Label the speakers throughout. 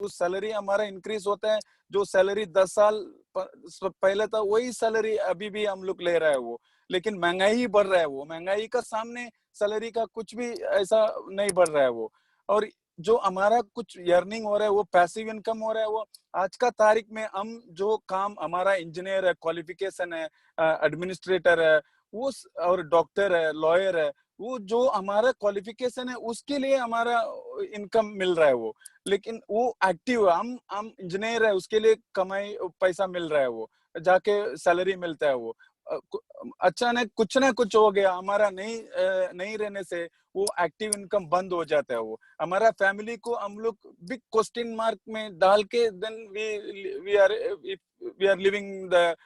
Speaker 1: जो सैलरी हमारा इंक्रीज होता है, जो सैलरी 10 साल पहले था वही सैलरी अभी भी हम लोग ले रहा है वो, लेकिन महंगाई ही बढ़ रहा है वो, महंगाई का सामने सैलरी का कुछ भी ऐसा नहीं बढ़ रहा है वो। और जो हमारा कुछ अर्निंग हो रहा है वो पैसिव इनकम हो रहा है वो। आज का तारीख में हम जो काम हमारा इंजीनियर है, क्वालिफिकेशन है, एडमिनिस्ट्रेटर है, वो और डॉक्टर है, लॉयर है, वो जो हमारा क्वालिफिकेशन है उसके लिए हमारा इनकम मिल रहा है वो। लेकिन वो एक्टिव है, हम इंजीनियर है, उसके लिए कमाई पैसा मिल रहा है वो, जाके सैलरी मिलता है वो। अचानक कुछ ना कुछ हो गया हमारा, नहीं रहने से वो एक्टिव इनकम बंद हो जाता है वो। हमारा फैमिली को हम लोग बिग क्वेश्चन मार्क में डाल के then we are living the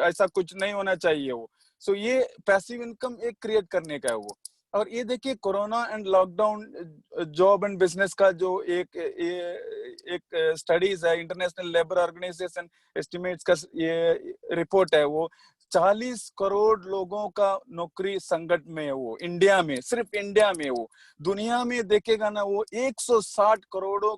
Speaker 1: ऐसा कुछ नहीं होना चाहिए वो। सो ये पैसिव इनकम एक क्रिएट करने का है वो। और ये देखिए corona and lockdown job and business का जो एक स्टडीज है, इंटरनेशनल लेबर ऑर्गेनाइजेशन एस्टिमेट्स का ये रिपोर्ट है वो, 40 करोड़ लोगों का नौकरी संकट में है वो, इंडिया में, सिर्फ इंडिया में वो। दुनिया में देखेगा ना वो 160 करोड़ों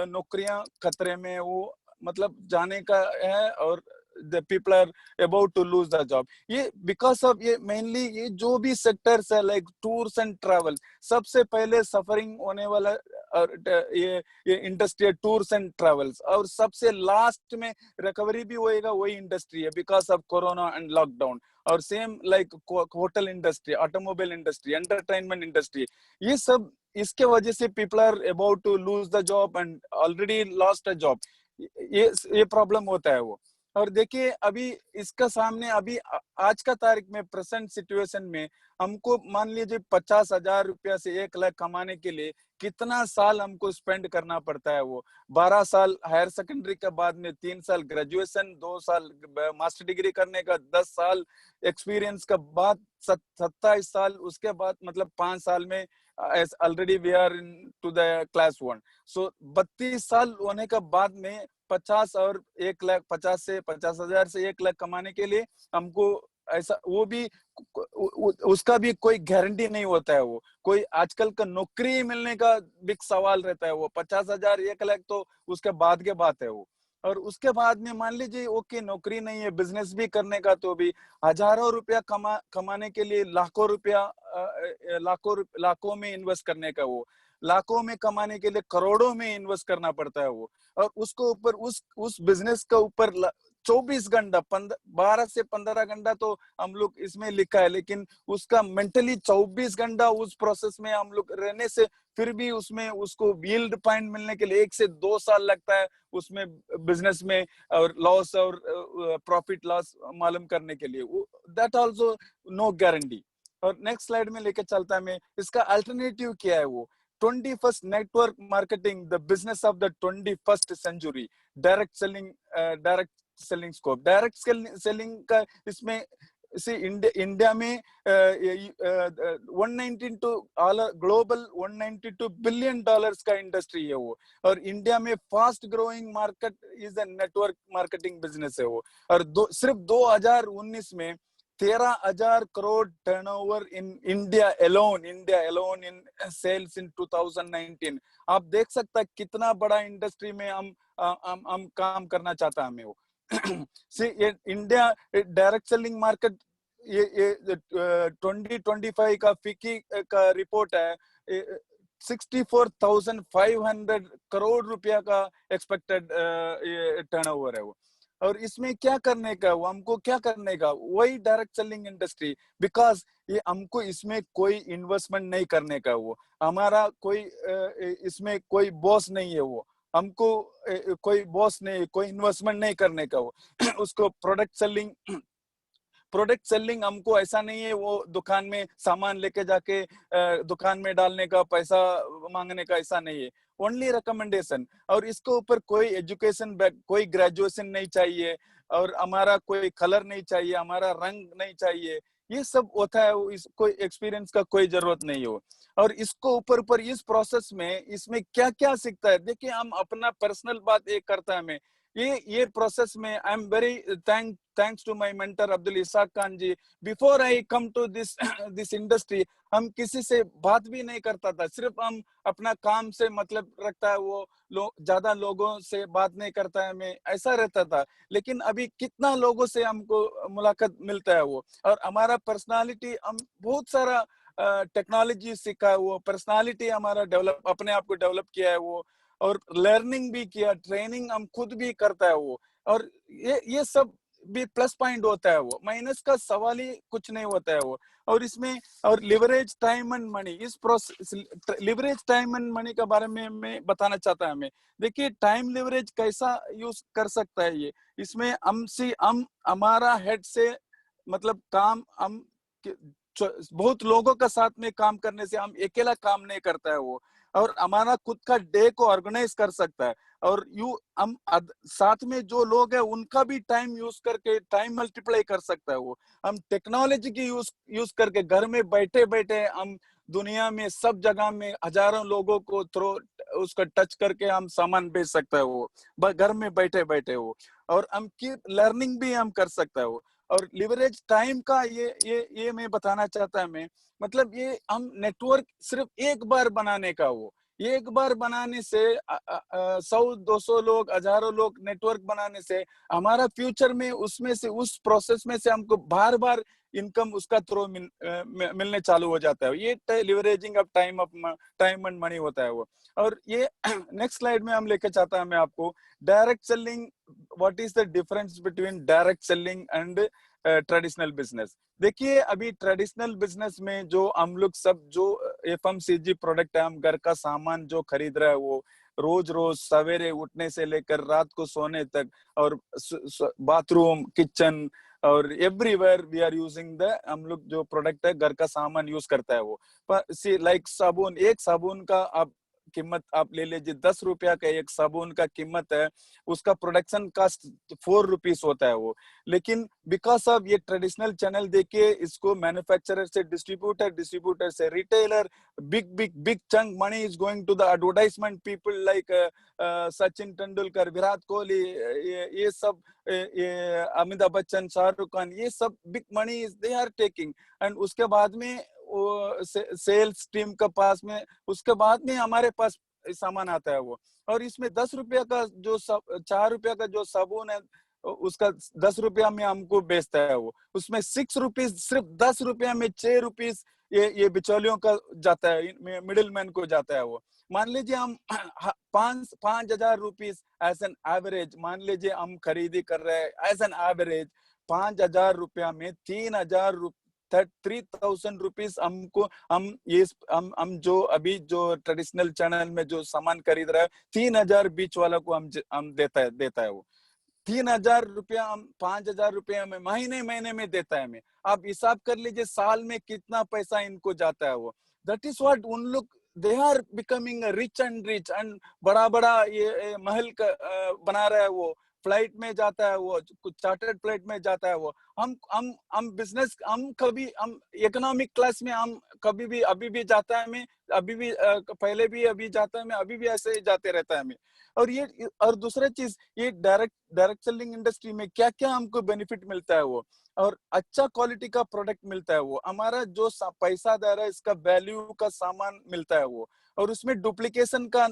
Speaker 1: नौकरियां खतरे में है वो, मतलब जाने का है। और the people are about to lose the job, ये because of ये mainly ये जो भी सेक्टर्स है लाइक टूर्स एंड ट्रैवल, सबसे पहले सफरिंग होने वाला और ये इंडस्ट्री है टूर्स एंड ट्रैवल्स, और सबसे लास्ट में रिकवरी भी होएगा वही इंडस्ट्री है because of corona and lockdown. और same like hotel industry, automobile industry, entertainment industry, ये सब इसके वजह से people are about to lose the job and already lost a job, ये प्रॉब्लम होता है वो। और देखिए अभी इसका सामने अभी आज का तारीख में प्रेजेंट सिचुएशन में हमको मान लीजिए 50,000 रुपया से 1 लाख कमाने के लिए कितना साल हमको स्पेंड करना पड़ता है वो। 12 साल हायर सेकेंडरी के बाद में, 3 साल ग्रेजुएशन, 2 साल मास्टर डिग्री करने का, 10 साल एक्सपीरियंस का बाद 27 साल, उसके बाद मतलब 5 साल में already we are in to the class 1। So 32 साल होने के बाद में 50 और 1 लाख, 50,000 से 1 लाख कमाने के लिए हमको ऐसा, वो भी उसका भी कोई गारंटी नहीं होता है वो। कोई आजकल का नौकरी मिलने का बिग सवाल रहता है वो। 50,000 1 लाख तो उसके बाद के बात है वो। और उसके बाद में मान लीजिए ओके नौकरी नहीं है, बिजनेस भी करने का, तो भी हजारों रुपया कमाने के लिए लाखों रुपया, लाखों में इन्वेस्ट करने का वो, लाखों में कमाने के लिए करोड़ों में इन्वेस्ट करना पड़ता है वो। और उसको ऊपर उस बिजनेस का ऊपर 24 घंटा, 12 से 15 घंटा तो हम लोग इसमें लिखा है, लेकिन उसका मेंटली 24 घंटा उस प्रोसेस में हम लोग रहने से फिर भी उसमें उसको यील्ड पॉइंट मिलने के लिए 1 से 2 साल लगता है उसमें, बिजनेस में, और लॉस और प्रॉफिट लॉस मालूम करने के लिए, दैट आल्सो नो गारंटी। और नेक्स्ट स्लाइड में लेके चलता है मैं, इसका अल्टरनेटिव क्या है वो। 21st network marketing, the business of the 21st century, direct selling scope, direct selling का इसमें से इंडिया में 192 ग्लोबल $192 बिलियन का इंडस्ट्री है वो। और इंडिया में fast growing market is a network marketing business है वो। और सिर्फ 2019 में 13,000 crore turnover in India alone in sales in 2019। आप देख सकते हैं कितना बड़ा इंडस्ट्री में हम काम करना चाहता हमें वो। ये इंडिया डायरेक्ट सेलिंग मार्केट, ये 2025 का फिकी का रिपोर्ट है, 64,500 करोड़ रुपया का एक्सपेक्टेड टर्नओवर है वो। और इसमें क्या करने का, वो हमको क्या करने का, वही डायरेक्ट सेलिंग इंडस्ट्री, बिकॉज ये हमको इसमें कोई इन्वेस्टमेंट नहीं करने का वो, हमारा कोई इसमें कोई बॉस नहीं है वो, हमको कोई बॉस नहीं, कोई इन्वेस्टमेंट नहीं करने का वो। उसको प्रोडक्ट सेलिंग हमको ऐसा नहीं है वो दुकान में सामान लेके जाके दुकान में डालने का, पैसा मांगने का, ऐसा नहीं है। ओनली रिकमेंडेशन, और इसके ऊपर कोई एजुकेशन, कोई ग्रेजुएशन नहीं चाहिए, और हमारा कोई कलर नहीं चाहिए, हमारा रंग नहीं चाहिए, ये सब होता है। कोई एक्सपीरियंस का कोई जरूरत नहीं हो। और इसको ऊपर इस प्रोसेस में इसमें क्या क्या सीखता है, देखिए हम अपना पर्सनल बात एक करता है, मैं ये प्रोसेस में I am very thanks to my mentor Abdul Isaac Khan ji. Before I come to this this industry, हम किसी से बात भी नहीं करता था, सिर्फ हम अपना काम से मतलब रखता है, वो ज्यादा लोगों से बात नहीं करता है, मैं ऐसा रहता था। लेकिन अभी कितना लोगों से हमको मुलाकात मिलता है वो, और हमारा पर्सनालिटी, हम बहुत सारा टेक्नोलॉजी सीखा है, वो पर्सनालिटी हमारा डेवलप, अपने आप को डेवलप किया है वो, और लर्निंग भी किया, ट्रेनिंग हम खुद भी करता है वो। और ये सब भी प्लस पॉइंट होता है, वो माइनस का सवाल ही कुछ नहीं होता है वो। और इसमें और लिवरेज टाइम एंड मनी, इस process leverage time and money के बारे में मैं बताना चाहता हूं। हमें देखिए टाइम लिवरेज कैसा यूज कर सकता है ये। इसमें हम हमारा हेड से मतलब काम हम बहुत लोगों का साथ में काम करने से हम अकेला काम नहीं करता है वो, और हमारा खुद का डे को ऑर्गेनाइज कर सकता है। और हम साथ में जो लोग हैं उनका भी टाइम यूज करके टाइम मल्टीप्लाई कर सकता है वो। हम टेक्नोलॉजी की यूज करके घर में बैठे बैठे हम दुनिया में सब जगह में हजारों लोगों को थ्रो उसका टच करके हम सामान बेच सकता है वो, घर में बैठे बैठे वो। और हम की लर्निंग भी हम कर सकता है वो। और लिवरेज टाइम का ये मैं बताना चाहता हूं मैं, मतलब ये हम नेटवर्क सिर्फ एक बार बनाने का वो, एक बार बनाने से 100-200 लोग, हजारों लोग नेटवर्क बनाने से हमारा फ्यूचर में उसमें से उस प्रोसेस में से हमको बार बार इनकम उसका थ्रो मिलने चालू हो जाता है। ये leveraging of time and money होता है वो। और ये नेक्स्ट स्लाइड में हम लेके चाहता हूं मैं आपको, direct selling, what is the difference between direct selling and traditional business. देखिए अभी ट्रेडिशनल बिजनेस में जो हम लोग सब जो एफएमसीजी प्रोडक्ट है, हम घर का सामान जो खरीद रहे हैं वो रोज रोज सवेरे उठने से लेकर रात को सोने तक, और बाथरूम, किचन और everywhere we are using the, हम लोग जो प्रोडक्ट है घर का सामान यूज करता है वो। पर सी लाइक साबुन, एक साबुन का आप कीमत आप ले लीजिए, 10 रुपया का एक साबुन का कीमत है, उसका प्रोडक्शन कास्ट 4 रुपीज होता है वो। लेकिन बिकॉज ऑफ ये ट्रेडिशनल चैनल देखिए, इसको मैन्युफैक्चरर से डिस्ट्रीब्यूटर, डिस्ट्रीब्यूटर से retailer, big chunk money is going to the advertisement people like Sachin Tendulkar, Virat Kohli, ये सब, ये अमिताभ बच्चन, शाहरुख खान, ये सब big money they are taking. And उसके बाद में वो सेल्स टीम के पास में, उसके बाद में हमारे पास सामान आता है वो। और इसमें 10 रुपया का जो 4 रुपया का जो साबुन है, उसका 10 रुपया में हमको बेचता है वो। उसमें 6 रुपीज, सिर्फ 10 रुपया में 6 रुपीज ये बिचौलियों का जाता है, मिडिल मैन को जाता है वो। मान लीजिए हम 5,000 रुपीज एज एन एवरेज, मान लीजिए हम खरीदी कर रहे हैं एज एन एवरेज 5,000 रुपया में 3,000 रुपीज हमको, हम जो अभी जो ट्रेडिशनल चैनल में जो सामान खरीद रहा है, 3,000 बीच वाला को हम देता है वो। 3,000 रुपया हम 5,000 रुपया में महीने महीने में देता है हमें। आप हिसाब कर लीजिए साल में कितना पैसा इनको जाता है वो। दैट इज व्हाट उन लोग, they are becoming rich and बड़ा बड़ा ये महल बना रहा है वो। फ्लाइट में जाता है वो, कुछ चार्टर्ड फ्लाइट में जाता है वो। हम बिजनेस, हम इकोनॉमिक क्लास में हम कभी भी अभी भी जाता है मैं, अभी भी पहले भी अभी जाता है मैं, अभी भी ऐसे ही जाते रहता है मैं। और दूसरा चीज, ये डायरेक्ट सेलिंग इंडस्ट्री में क्या क्या हमको बेनिफिट मिलता है वो, और अच्छा क्वालिटी का प्रोडक्ट मिलता है वो। हमारा जो पैसा दे रहा है इसका वैल्यू का सामान मिलता है वो। और उसमें डुप्लीकेशन का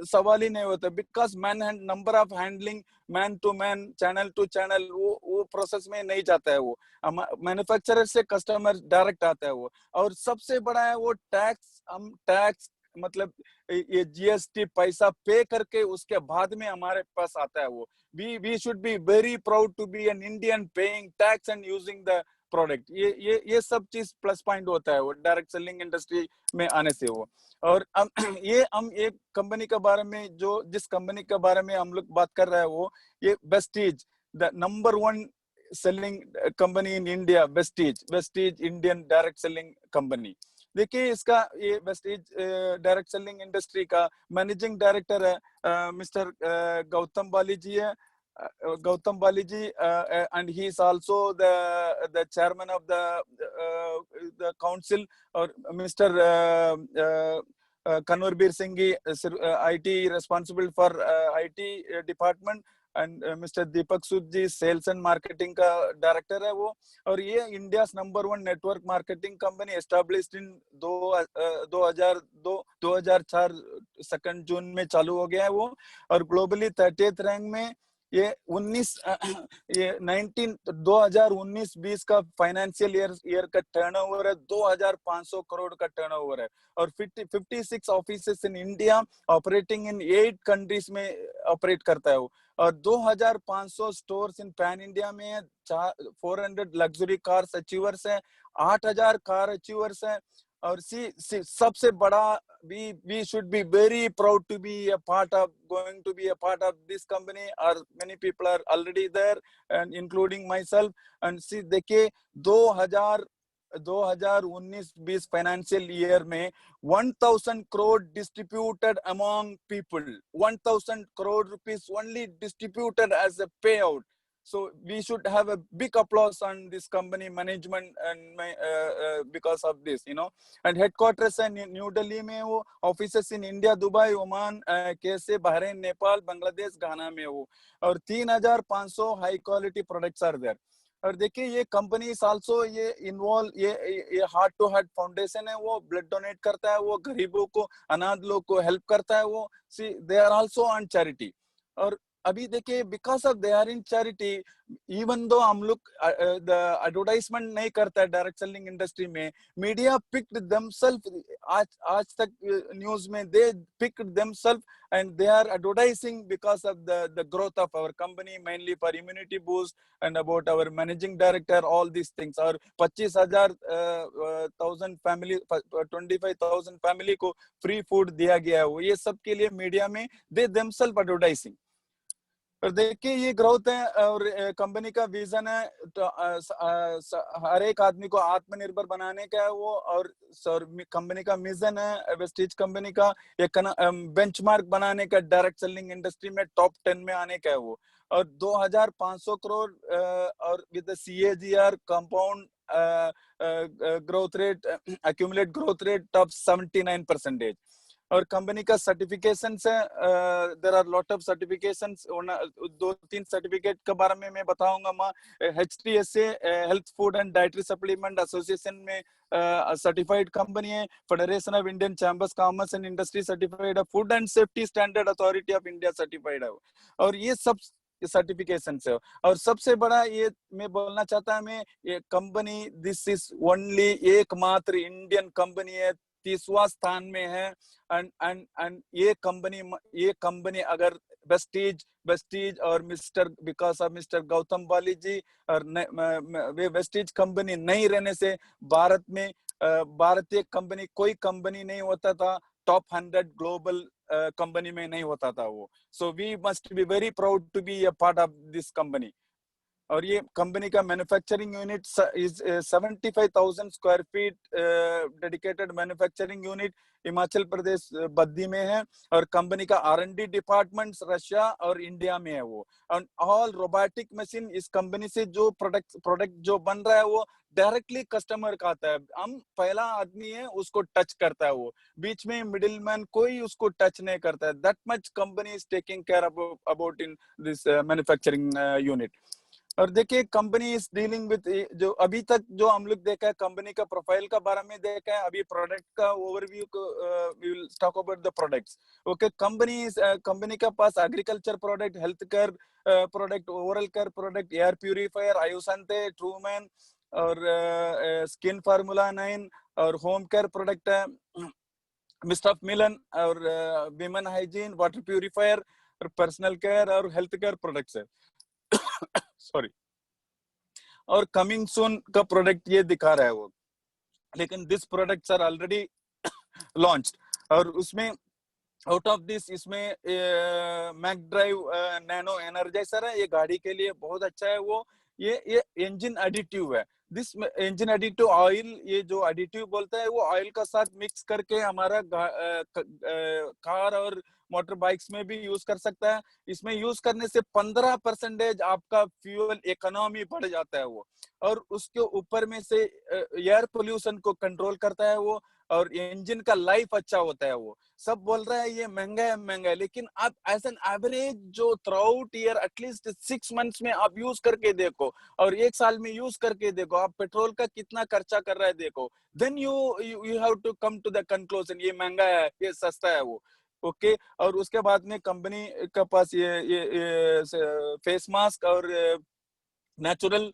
Speaker 1: सवाल ही नहीं होता, because number of handling, man to man, channel to channel, वो प्रोसेस में नहीं जाता है वो। मैन्युफैक्चरर से कस्टमर डायरेक्ट आता है वो। और सबसे बड़ा है वो टैक्स, हम टैक्स मतलब ये जीएसटी पैसा पे करके उसके बाद में हमारे पास आता है वो। We should be very proud to be an Indian paying tax and using the product. ये सब चीज प्लस पॉइंट होता है वो डायरेक्ट सेलिंग इंडस्ट्री में आने से वो। और ये हम एक कंपनी के बारे में, जो जिस कंपनी के बारे में हम लोग बात कर रहे हैं वो, ये Vestige, the number 1 selling company in India, Vestige Indian direct selling company. देखिए इसका, ये वेस्टीज डायरेक्ट सेलिंग इंडस्ट्री का मैनेजिंग डायरेक्टर है मिस्टर गौतम बाली जी है। Gautam Bali ji, and he is also the chairman of the council, or Mr. Kanwarbir Singh, IT responsible for IT department, and mister Deepak Sood ji sales and marketing का director है वो। और ये India number 1 network marketing company, established in 2004 2 जून में चालू हो गया है वो। और ग्लोबली 30th रैंक में ये 2019-20 का फाइनेंशियल ईयर का टर्नओवर है 2500 करोड़ का टर्नओवर है। और 56 offices in India, operating in 8 countries में ऑपरेट करता है वो। और 2500 स्टोर्स इन पैन इंडिया में है, 400 लग्जरी कार्स अचीवर्स है, 8000 कार अचीवर्स है। और सबसे बड़ा, we should be very proud to be a part of this company, or many people are already there and including myself। and देखिए 2019-20 financial year में 1000 crore distributed among people, 1000 crore rupees only distributed as a pay out. So we should have a big applause on this company management and because of this, and headquarters in New Delhi में वो, offices in India, Dubai, Oman, KSA, Bahrain, Nepal, Bangladesh, Ghana में वो। और 3500 high quality products are there। और देखिए ये company also ये involve, ये हार्ट टू हार्ट फाउंडेशन है, वो ब्लड डोनेट करता है, वो गरीबों को, अनाथ लोग को हेल्प करता है वो। They are also on charity. और अभी देखिए because of they are in charity, even though हम लोग एडवर्टाइजमेंट नहीं करता है डायरेक्ट सेलिंग इंडस्ट्री में, media picked themselves, Aaj Tak news में they picked themselves and they are advertising because of the growth of our company, mainly for immunity boost and about our managing director, all these things। और 25,000 family, 25,000 family को free food दिया गया है वो। ये सब के लिए मीडिया में दे देमसेल्फ एडवर्टाइजिंग। और देखिए ये ग्रोथ है और कंपनी का विजन है तो हर एक आदमी को आत्मनिर्भर बनाने का है वो। और कंपनी का मिशन है वेस्टीज कंपनी का एक बेंचमार्क बनाने का, डायरेक्ट सेलिंग इंडस्ट्री में टॉप 10 में आने का है वो। और 2500 करोड़ और with CAGR compound growth rate, accumulate growth rate of 79%। और कंपनी का सर्टिफिकेशंस है, there are lot of certifications. 2-3 certificate के बारे में मैं बताऊंगा। मैं HTSA health food and dietary supplement association में सर्टिफाइड कंपनी है, federation of Indian chambers commerce and industry certified है, food and safety standard authority of India certified है। और ये सब सर्टिफिकेशन है। और सबसे बड़ा ये मैं बोलना चाहता हूं, मैं ये कंपनी, दिस इज ओनली एकमात्र इंडियन कंपनी है, 30वां स्थान में है। एंड ये कंपनी अगर वेस्टीज और बिकॉज ऑफ मिस्टर गौतम बाली जी और वे वेस्टीज कंपनी नहीं रहने से भारत में भारतीय कंपनी कोई कंपनी नहीं होता था, टॉप 100 ग्लोबल कंपनी में नहीं होता था वो। So we must be very proud to be a part of this company. और ये कंपनी का manufacturing unit is 75,000 square feet dedicated manufacturing unit Himachal Pradesh Baddi में है। और कंपनी का R&D डिपार्टमेंट रशिया और इंडिया में है वो। और ऑल रोबोटिक मशीन इस कंपनी से जो प्रोडक्ट जो बन रहा है वो डायरेक्टली कस्टमर का आता है। हम पहला आदमी है उसको टच करता है वो, बीच में मिडिल मैन कोई उसको टच नहीं करता है। That much company is taking care about in this manufacturing unit. और देखिए कंपनी इज डीलिंग विद, जो अभी तक जो हम लोग देखा है कंपनी का प्रोफाइल का बारे में देखा है, अभी प्रोडक्ट का ओवरव्यू को we will talk about the products. Okay, company के पास agriculture product, health care product, oral care product, air purifier, आयुसंते, ट्रूमैन और स्किन फार्मूला 9 और होम केयर प्रोडक्ट है मिस्ट ऑफ मिलन और विमेन हाइजीन, वाटर प्यूरिफायर और पर्सनल केयर और हेल्थ केयर प्रोडक्ट्स है। सॉरी। और कमिंग सून का प्रोडक्ट ये दिखा रहा है वो, लेकिन this products are already launched. और उसमें आउट ऑफ दिस इसमें मैक ड्राइव नैनो एनर्जाइजर है, ये गाड़ी के लिए बहुत अच्छा है वो। ये इंजन एडिटिव है, दिस इंजन एडिटिव ऑयल, ये जो एडिटिव बोलता है वो ऑयल का साथ मिक्स करके हमारा कार और मोटर बाइक्स में भी यूज कर सकता है। इसमें यूज करने से 15% आपका फ्यूल इकोनॉमी बढ़ जाता है वो। और उसके ऊपर में से एयर पोल्यूशन को कंट्रोल करता है वो। और इंजन का लाइफ अच्छा होता है। वो सब बोल रहा है ये महंगा है महंगा है, लेकिन आप एज एन एवरेज जो through out year at least 6 months में आप यूज करके देखो और 1 साल में यूज करके देखो, आप पेट्रोल का कितना खर्चा कर रहा है देखो, then you have to come to the conclusion ये महंगा है ये सस्ता है वो। ओके और उसके बाद में कंपनी के पास ये फेस मास्क और नेचुरल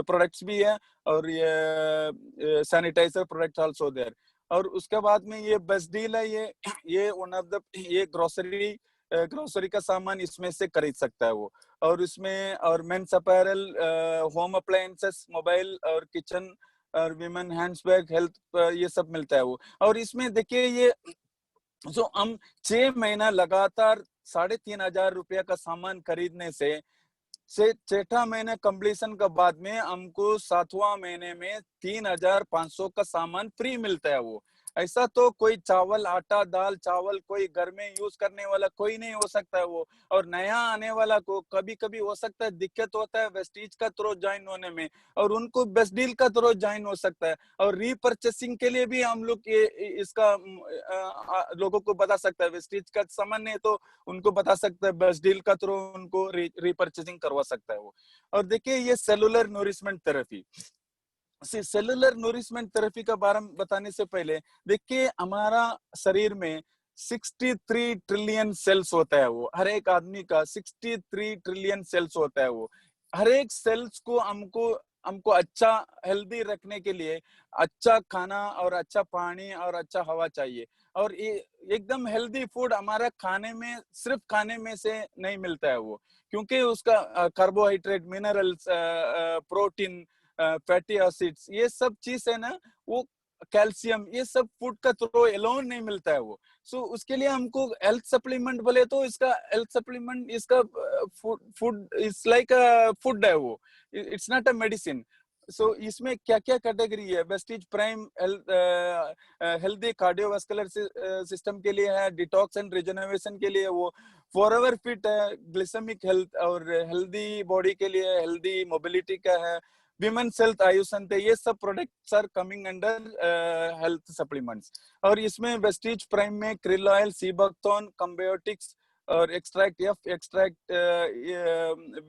Speaker 1: प्रोडक्ट्स भी है और ये सैनिटाइजर प्रोडक्ट आल्सो देयर। और उसके बाद में ये बेस्ट डील है, ये वन ऑफ द ये ग्रोसरी का सामान इसमें से खरीद सकता है वो। और इसमें और men's apparel, home appliances, mobile और किचन और विमेन हैंड्सबैग, हेल्थ, ये सब मिलता है वो। और इसमें देखिए ये जो हम 6 महीना लगातार 3,500 रुपया का सामान खरीदने से छठा महीने कंप्लीशन के बाद में हमको 7वां महीने में 3,500 का सामान फ्री मिलता है वो। ऐसा तो कोई चावल आटा दाल चावल कोई घर में यूज करने वाला कोई नहीं हो सकता है वो। और नया आने वाला को कभी कभी हो सकता है दिक्कत होता है वेस्टीज का थ्रू ज्वाइन होने में, और उनको बेस्ट डील का थ्रू ज्वाइन हो सकता है। और रीपर्चेसिंग के लिए भी हम लोग ये इसका लोगों को बता सकता है, वेस्टीज का सामान नहीं तो उनको बता सकता है, बेस्ट डील का थ्रू उनको रीपर्चेसिंग करवा सकता है वो। और देखिए ये सेलुलर नूरिशमेंट थेरेपी, सेलुलर नूरिशमेंट थेरेपी का बारे में बताने से पहले देखिए हमारा शरीर में 63 ट्रिलियन सेल्स होता है वो। हर एक आदमी का 63 ट्रिलियन सेल्स होता है वो। हर एक सेल्स को हमको हमको अच्छा हेल्दी रखने के लिए अच्छा खाना और अच्छा पानी और अच्छा हवा चाहिए। और ये एकदम हेल्दी फूड हमारा खाने में सिर्फ खाने में से नहीं मिलता है वो, क्योंकि उसका carbohydrate, minerals, protein, fatty acids, ये सब चीज है ना वो, कैल्शियम, ये सब फूड का थ्रू एलोन नहीं मिलता है वो। सो उसके लिए हमको हेल्थ सप्लीमेंट बोले तो इसका हेल्थ सप्लीमेंट इसका food is like a food है वो, इट्स नॉट अ मेडिसिन। सो इसमें क्या क्या कैटेगरी है, Vestige prime healthy cardiovascular system के लिए है, डिटॉक्स एंड रिजेनरेशन के लिए वो, फॉरएवर फिट है, ग्लिसेमिक हेल्थ और हेल्दी बॉडी के लिए हेल्दी मोबिलिटी का है, विमेन्स हेल्थ, आयुष अंत, ये सब products are coming under health supplements. और इसमें वेस्टीज प्राइम में क्रिल ऑयल, सीबकथॉन, कंबायोटिक्स और एक्सट्रैक्ट एक्सट्रैक्ट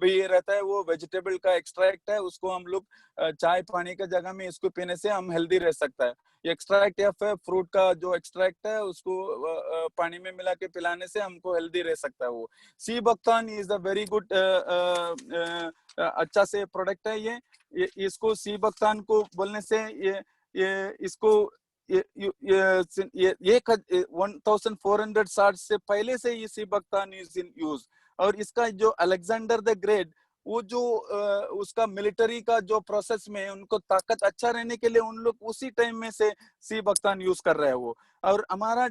Speaker 1: भी रहता है वो, वेजिटेबल का एक्सट्रैक्ट है, उसको हम लोग चाय पानी के जगह में इसको पीने से हम हेल्दी रह सकता है। एक्सट्रैक्ट एफ है फ्रूट का जो एक्सट्रैक्ट है, उसको पानी में मिला के पिलाने से हमको हेल्दी रह सकता है वो। Sea buckthorn is a very good अच्छा से प्रोडक्ट है ये इसको सीबकथान को बोलने से ये इसको ये 1460 से पहले से ये सीबकथान इज इन यूज। और इसका जो अलेक्जेंडर द ग्रेट, वो जो उसका मिलिट्री का जो प्रोसेस में उनको ताकत अच्छा रहने के लिए उन लोग उसी टाइम में से सीबकथान यूज कर रहे हैं वो। और हमारा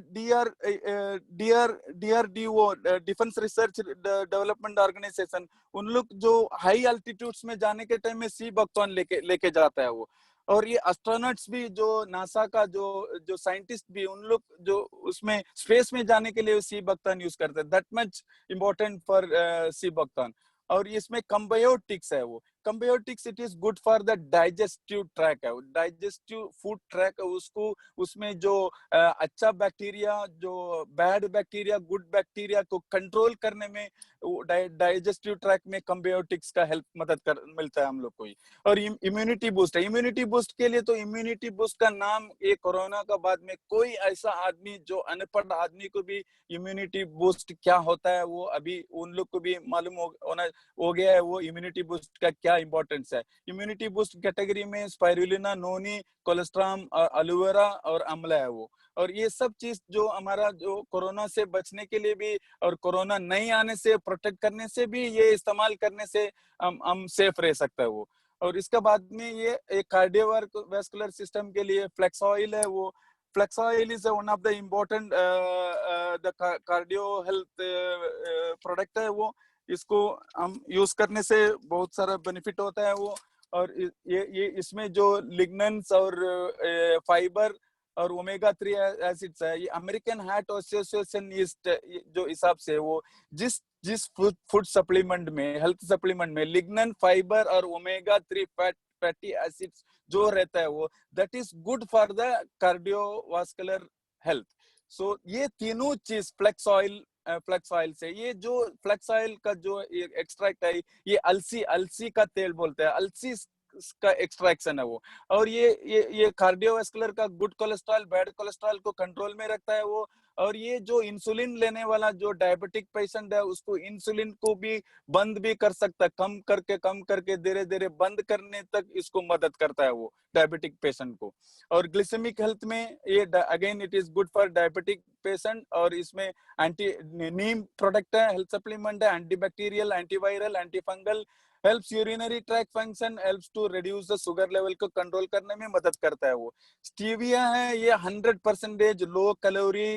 Speaker 1: DRDO, defence research development organisation, उन लोग जो हाई अल्टीट्यूड्स में जाने के टाइम में सीबकथॉन लेके जाता है वो। और ये एस्ट्रोनॉट्स भी जो नासा का जो साइंटिस्ट भी उन लोग जो उसमें स्पेस में जाने के लिए सीबकथॉन यूज करते हैं, that much important for seabuckthorn. और इसमें कंबायोटिक्स है वो, combiotics it is good for the digestive track है, डाइजेस्टिव फूड ट्रैक है उसको, उसमें जो अच्छा बैक्टीरिया, जो बैड बैक्टीरिया, गुड बैक्टीरिया को कंट्रोल करने में डाइजेस्टिव ट्रैक में कंबायोटिक्स का हेल्प मिलता है हम लोग को ही। और इम्यूनिटी बूस्ट है, इम्यूनिटी बूस्ट के लिए तो इम्यूनिटी बूस्ट का नाम ये कोरोना का बाद में कोई ऐसा आदमी जो अनपढ़ आदमी को भी इम्यूनिटी बूस्ट क्या होता है वो अभी उन लोग को भी मालूम हो गया है वो इम्यूनिटी बूस्ट का क्या इंपॉर्टेंस है। इम्यूनिटी बूस्ट कैटेगरी में स्पाइरुलिना, नोनी, कोलेस्ट्राम, एलोवेरा और आंवला है वो। और ये सब चीज जो हमारा जो कोरोना से बचने के लिए भी और कोरोना नहीं आने से प्रोटेक्ट करने से भी ये इस्तेमाल करने से हम सेफ रह सकते हैं वो। और इसके बाद में ये एक कार्डियोवास्कुलर सिस्टम के लिए फ्लेक्स ऑयल है वो। Flax oil is one of the important the cardio health product है वो। इसको हम यूज करने से बहुत सारा बेनिफिट होता है वो। और ये इसमें जो लिग्नेंस और फाइबर और ओमेगा 3 एसिड्स है, ये अमेरिकन हार्ट एसोसिएशन जो हिसाब से वो जिस जिस फूड सप्लीमेंट में, हेल्थ सप्लीमेंट में लिग्नेन, फाइबर और ओमेगा 3 फैट फैटी एसिड्स जो रहता है वो, that is good for the cardiovascular health. So ये तीनों चीज फ्लेक्स ऑयल से, ये जो फ्लेक्स ऑयल का जो एक्सट्रैक्ट है, ये अलसी अलसी का तेल बोलते हैं, अलसी का एक्सट्रैक्शन है वो। और ये कार्डियोवास्कुलर का गुड कोलेस्ट्रॉल बैड कोलेस्ट्रॉल को कंट्रोल में रखता है वो। और ये जो इंसुलिन लेने वाला जो डायबिटिक पेशेंट है, उसको इंसुलिन को भी बंद भी कर सकता है, कम करके धीरे धीरे बंद करने तक इसको मदद करता है वो डायबिटिक पेशेंट को। और ग्लिसेमिक हेल्थ में ये again it is good for diabetic patient. और इसमें एंटी नीम प्रोडक्ट है, हेल्थ सप्लीमेंट है, antibacterial, antiviral, antifungal, helps urinary tract function, helps to reduce the sugar level को कंट्रोल करने में मदद करता है वो। स्टीविया है, ये 100% लो कैलोरी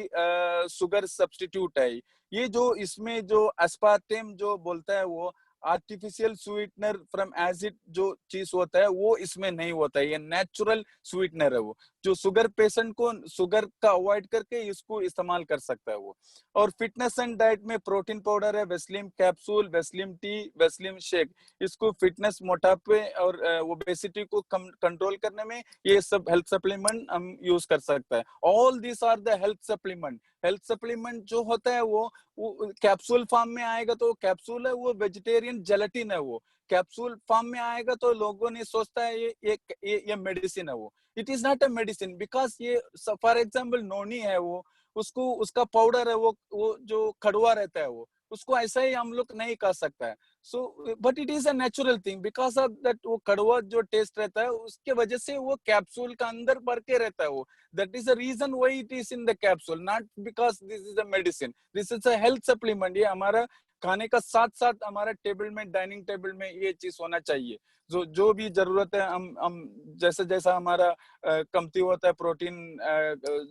Speaker 1: शुगर सब्स्टिट्यूट है। ये जो इसमें जो एस्पार्टेम जो बोलता है वो आर्टिफिशियल स्वीटनर फ्रॉम एसिड जो चीज होता है वो इसमें नहीं होता है, ये नेचुरल स्वीटनर है वो, जो शुगर पेशेंट को शुगर का अवॉइड करके इसको इस्तेमाल कर सकता है वो। और फिटनेस एंड डाइट में प्रोटीन पाउडर है, Weslim capsule, Weslim T, Weslim shake, इसको फिटनेस, मोटापे और ओबेसिटी को कंट्रोल करने में ये सब हेल्थ सप्लीमेंट हम यूज कर सकते हैं। All this are the health supplement. Health supplement जो होता है वो कैप्सूल फॉर्म में आएगा तो कैप्सूल है, वो वेजिटेरियन जेलेटिन है वो। कैप्सूल फॉर्म में आएगा तो लोगों ने सोचता है ये मेडिसिन है वो। It is not a medicine, because ये फॉर एग्जाम्पल नोनी है वो, उसको उसका पाउडर है वो जो कड़वा रहता है वो, उसको ऐसा ही हम लोग नहीं कर सकता है। So but it is a natural thing, because of that वो कड़वा जो टेस्ट रहता है उसके वजह से वो कैप्सूल का अंदर भर के रहता है वो। That is the reason why it is in the capsule, not because this is a medicine, this is a health supplement. ये हमारा खाने का साथ साथ हमारा टेबल में, डाइनिंग टेबल में ये चीज होना चाहिए। जो भी जरूरत है हम जैसे जैसा हमारा कमती होता है प्रोटीन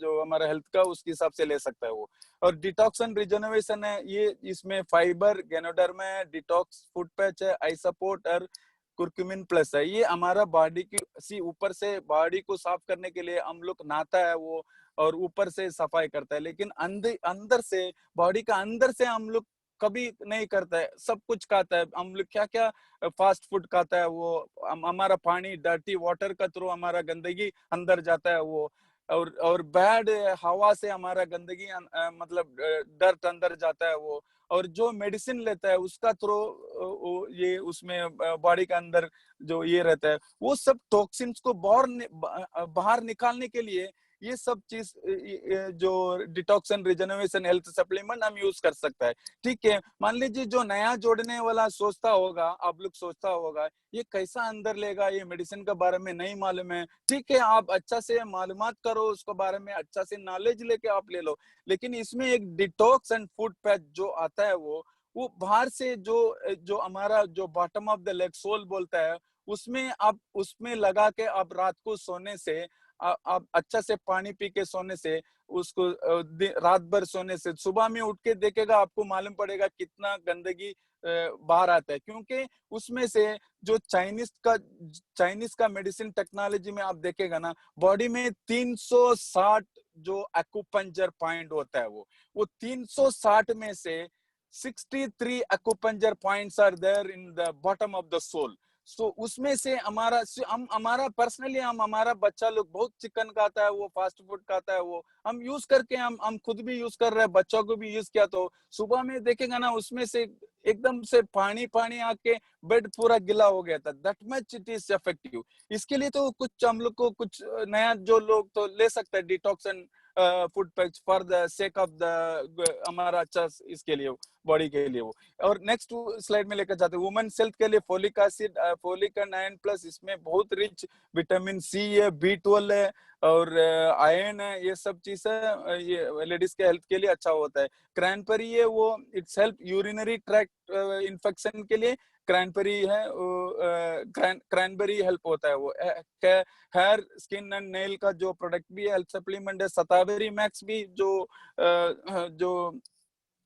Speaker 1: जो हमारा हेल्थ का, उसके हिसाब से ले सकता है वो। और डिटॉक्स एंड रिजनरेशन है, ये इसमें फाइबर, गैनोडर्म है, डिटॉक्स फूड पैच है, आई सपोर्ट और कुर्क्यूमिन प्लस है। ये हमारा बॉडी की ऊपर से बॉडी को साफ करने के लिए हम लोग नहाता है वो, और ऊपर से सफाई करता है, लेकिन अंदर अंदर से, बॉडी का अंदर से हम लोग कभी नहीं करता है। सब कुछ खाता है हम लोग, क्या क्या फास्ट फूड खाता है वो, हमारा पानी डर्टी वाटर का थ्रू हमारा गंदगी अंदर जाता है वो। और बैड हवा से हमारा गंदगी मतलब डर्ट अंदर जाता है वो। और जो मेडिसिन लेता है उसका थ्रू ये उसमें बॉडी के अंदर जो ये रहता है, वो सब टॉक्सिन्स को बाहर निकालने के लिए ये सब चीज जो detox and regeneration health supplement हम यूज कर सकता है। ठीक है, मान लीजिए जो नया जोड़ने वाला सोचता होगा, आप लोग सोचता होगा ये कैसा अंदर लेगा, ये मेडिसिन के बारे में नहीं मालूम है। ठीक है, आप अच्छा से मालूमात करो उसके बारे में, अच्छा से नॉलेज लेके आप ले लो। लेकिन इसमें एक डिटॉक्स एंड फूड पैच जो आता है वो बाहर से जो हमारा जो bottom of the leg sole बोलता है, उसमें आप उसमें लगा के आप रात को सोने से, आप अच्छा से पानी पी के सोने से, उसको रात भर सोने से, सुबह में उठ के देखेगा आपको मालूम पड़ेगा कितना गंदगी बाहर आता है। क्योंकि उसमें से जो चाइनीज का मेडिसिन टेक्नोलॉजी में आप देखेगा ना, बॉडी में 360 जो एक्यूपंक्चर पॉइंट होता है वो 360 में से 63 acupuncture points are there in the bottom of the sole. So उसमें से हमारा पर्सनली हमारा बच्चा लोग बहुत चिकन खाता है, वो फास्ट फूड खाता है, वो हम यूज करके हम खुद भी यूज कर रहे हैं, बच्चों को भी यूज किया, तो सुबह में देखेगा ना उसमें से एकदम से पानी पानी आके बेड पूरा गिला हो गया था। That much it is effective. इसके लिए तो कुछ हम लोग को कुछ नया जो लोग तो ले सकते हैं detox and food patch for the sake of the हमारा अच्छा इसके लिए, बॉडी के लिए वो। और नेक्स्ट स्लाइड में लेकर जाते हैं वुमेन हेल्थ के लिए folic acid, folic and iron plus, इसमें बहुत रिच विटामिन सी है, B12 है और आयरन है, ये सब चीज है, ये लेडीज के हेल्थ के लिए अच्छा होता है। क्रैनबेरी है वो it's help urinary tract infection के लिए, क्रैनबेरी है, क्रैनबेरी हेल्प होता है वो। हेयर, स्किन एंड नेल का जो प्रोडक्ट भी है, हेल्थ सप्लीमेंट है। सतावेरी मैक्स भी जो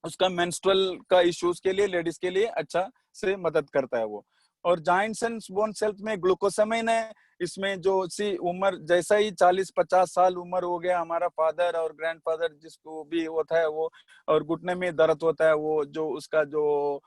Speaker 1: उसका मेंस्ट्रुअल का इश्यूज के लिए लेडीज के लिए अच्छा से मदद करता है वो। और जॉइंट्स एंड बोन्स हेल्थ में ग्लूकोसामाइन है, इसमें जो सी उम्र जैसा ही 40-50 साल उम्र हो गया, हमारा फादर और ग्रैंडफादर जिसको भी होता है वो, और घुटने में दर्द होता है, वो जो उसका जो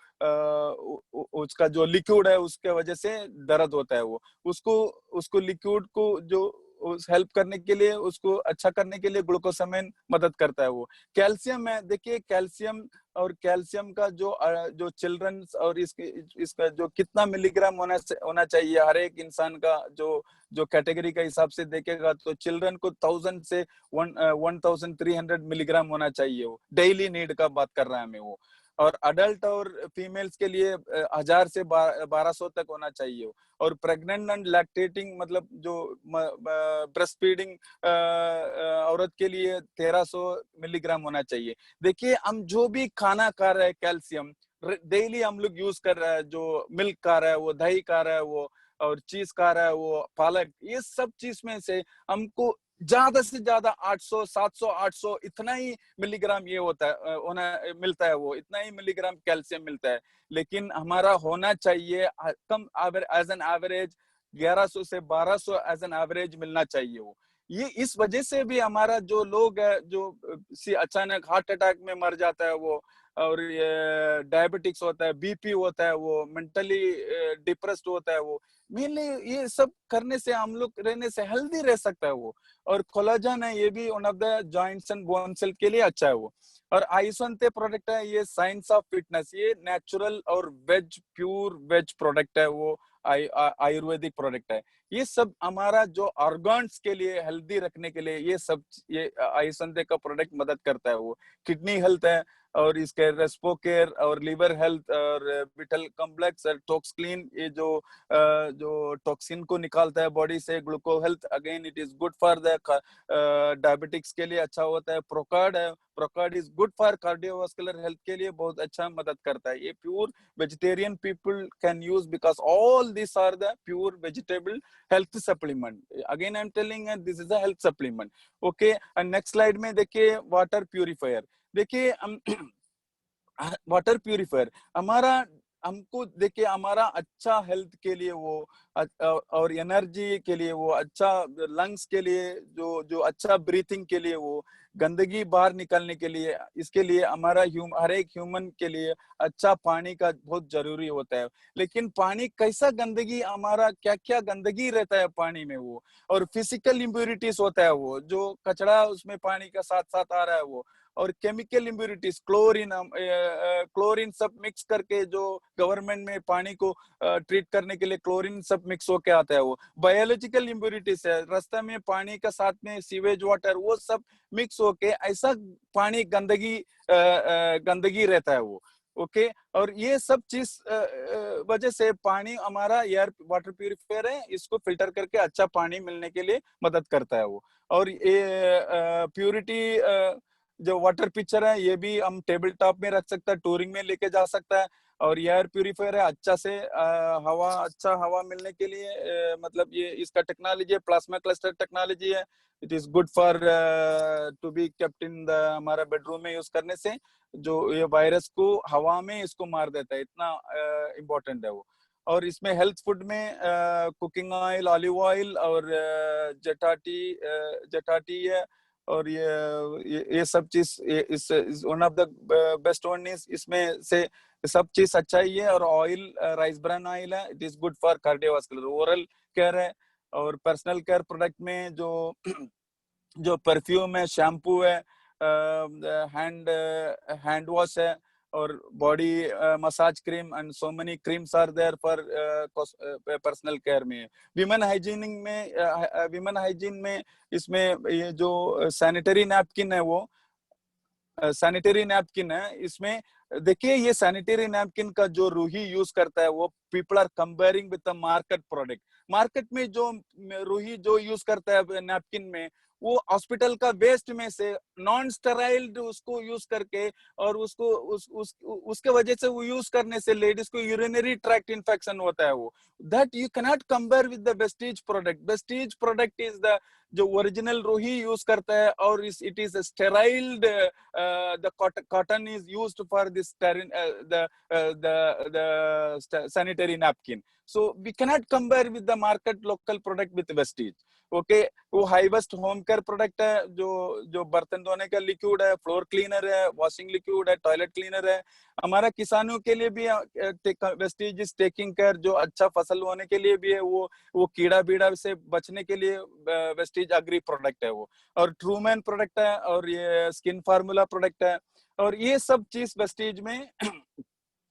Speaker 1: उसका जो लिक्विड है उसके वजह से दर्द होता है, वो उसको उसको लिक्विड को जो उस हेल्प करने के लिए, उसको अच्छा करने के लिए ग्लूकोसामाइन मदद करता है। वो कैल्शियम है, देखिए कैल्शियम और कैल्शियम का जो चिल्ड्रंस और इसका जो कितना मिलीग्राम होना चाहिए हर एक इंसान का, जो कैटेगरी का हिसाब से देखेगा तो चिल्ड्रन को 1000 से 1300 मिलीग्राम होना चाहिए, वो डेली नीड का बात कर रहा है मैं वो। और अडल्ट और फीमेल्स के लिए 1000 से 1200 तक होना चाहिए वो। और प्रेग्नेंट एंड लैक्टेटिंग मतलब जो ब्रेस्ट फीडिंग औरत के लिए 1300 मिलीग्राम होना चाहिए। देखिए हम जो भी खाना खा रहे हैं कैल्शियम डेली हम लोग यूज कर रहे हैं, जो मिल्क खा रहा है वो, दही खा रहा है वो, और चीज खा रहा है वो, पालक, ये सब चीज में से हमको ज्यादा से ज्यादा 800 700 800 इतना ही मिलीग्राम ये होता है होना मिलता है, वो इतना ही मिलीग्राम कैल्शियम मिलता है। लेकिन हमारा होना चाहिए कम एज एन एवरेज 1100 से 1200 एज एन एवरेज मिलना चाहिए वो। ये इस वजह से भी हमारा जो लोग है जो अचानक हार्ट अटैक में मर जाता है वो, और ये डायबिटिक्स होता है, बीपी होता है, वो मेंटली डिप्रेस्ड होता है वो, मेनली ये सब करने से हम लोग रहने से हेल्दी रह सकता है वो। और कोलाजन है, ये भी one of the joints and bone cell के लिए अच्छा है वो। और आयुष्वंते प्रोडक्ट है, ये साइंस ऑफ फिटनेस, ये नेचुरल और वेज प्योर वेज प्रोडक्ट है वो, आयुर्वेदिक प्रोडक्ट है। ये सब हमारा जो ऑर्गन्स के लिए हेल्दी रखने के लिए ये सब ये आयुष्वंते का प्रोडक्ट मदद करता है वो। किडनी हेल्थ है, और इसके रेस्पो केयर और लिवर हेल्थ और विटल कॉम्प्लेक्स और टॉक्स क्लीन, ये जो टॉक्सिन को निकालता है बॉडी से। ग्लूको health again it is good for the diabetics के लिए अच्छा होता है। प्रोकार्ड है, procard is good for cardiovascular health के लिए बहुत अच्छा मदद करता है। ये pure vegetarian people can use because all these are the pure vegetable health supplement. Again I'm telling you this is a health supplement. Okay, and next slide में देखिए water purifier। देखिए वाटर प्यूरिफायर हमारा, हमको देखिए हमारा अच्छा health के लिए वो और एनर्जी के लिए वो, अच्छा लंग्स के लिए जो जो अच्छा ब्रीथिंग के लिए वो, गंदगी बाहर निकलने के लिए, इसके लिए हमारा हर एक ह्यूमन के लिए अच्छा पानी का बहुत जरूरी होता है। लेकिन पानी कैसा गंदगी, हमारा क्या क्या गंदगी रहता है पानी में वो, और फिजिकल इम्प्यूरिटीज होता है वो, जो कचरा उसमें पानी का साथ साथ आ रहा है वो, और केमिकल इम्प्यूरिटीज क्लोरीन सब मिक्स करके जो गवर्नमेंट में पानी को ट्रीट करने के लिए क्लोरीन सब मिक्स होके आता है वो। बायोलॉजिकल इम्प्यूरिटीज है, रास्ते में पानी का साथ में सीवेज वाटर वो सब मिक्स होके ऐसा पानी गंदगी रहता है वो। ओके और ये सब चीज वजह से पानी हमारा एयर वाटर प्यूरिफायर है, इसको फिल्टर करके अच्छा पानी मिलने के लिए मदद करता है वो। और ये प्यूरिटी जो वाटर पिक्चर है, ये भी हम टेबल टॉप में रख सकता है, टूरिंग में लेके जा सकता है। और एयर प्यूरिफायर है, अच्छा से अच्छा हवा मिलने के लिए मतलब ये इसका टेक्नोलॉजी है, प्लाज्मा क्लस्टर टेक्नोलॉजी है। It is good for to be kept in the हमारा बेडरूम में यूज करने से जो ये वायरस को हवा में इसको मार देता है, इतना इम्पोर्टेंट है वो। और इसमें हेल्थ फूड में कुकिंग ऑयल, ऑलिव ऑयल और जटाटी है। और ये सब चीज इस one of the best one is, इसमें से सब चीज अच्छा ही है। और ऑयल राइस ब्रान ऑयल है, it is good for cardiovascular. Oral care है, और पर्सनल केयर प्रोडक्ट में जो जो परफ्यूम है, शैम्पू है, हैंड वॉश है, और body massage cream and so many creams are there for personal care में। विमेन हाइजीन में इसमें ये जो सैनिटरी नैपकिन है वो सैनिटरी नैपकिन है, इसमें देखिए ये सैनिटरी नैपकिन का जो रूही यूज करता है वो people are comparing with the market product. Market में जो रूही जो यूज करता है नैपकिन में वो हॉस्पिटल का वेस्ट में से नॉन स्टेराइल्ड उसको यूज करके, और उसको उसके वजह से वो यूज करने से लेडीज को यूरिनरी ट्रैक्ट इन्फेक्शन होता है। वो that you cannot compare with the Vestige product. Vestige product is the जो ओरिजिनल रूही यूज करता है, और it is sterilised, the cotton is used for this the sanitary napkin. So we cannot compare with the market local product with Vestige. Okay वो हाईवेस्ट home care product है, जो बर्तन धोने का लिक्विड है, फ्लोर क्लीनर है, वॉशिंग लिक्विड है, toilet cleaner है। हमारा किसानों के लिए भी वेस्टीज इज टेकिंग केयर, जो अच्छा फसल होने के लिए भी है, वो कीड़ा बीड़ा से बचने के लिए वेस्टीज एग्री प्रोडक्ट है वो, और ट्रूमैन प्रोडक्ट है, और ये स्किन फार्मूला प्रोडक्ट है, और ये सब चीज वेस्टीज में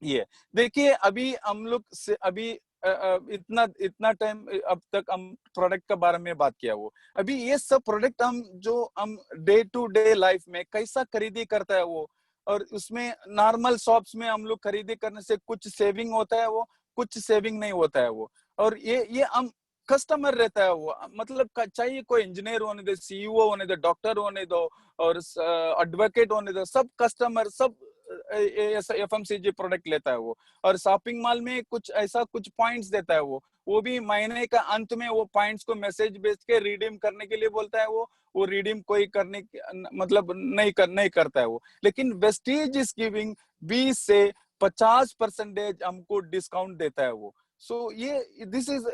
Speaker 1: ये देखिए। अभी हम लोग से अभी इतना इतना टाइम अब तक हम प्रोडक्ट के बारे में बात किया। वो अभी ये सब प्रोडक्ट हम डे टू डे लाइफ में कैसा खरीदी करता है वो, और उसमें नॉर्मल शॉप्स में हम लोग खरीदी करने से कुछ सेविंग होता है वो, कुछ सेविंग नहीं होता है वो। और ये हम कस्टमर रहता है वो, मतलब चाहिए कोई इंजीनियर होने दो, सीईओ होने दो, डॉक्टर होने दो, और एडवोकेट होने दो, सब कस्टमर सब एफएमसीजी प्रोडक्ट लेता है वो। और शॉपिंग मॉल में कुछ पॉइंट्स देता है वो भी महीने का अंत में वो पॉइंट्स को मैसेज भेज के रिडीम करने के लिए बोलता है वो रिडीम कोई करने मतलब नहीं करता है वो। लेकिन वेस्टीज इज गिविंग 20 से 50% हमको डिस्काउंट देता है वो। सो ये दिस इज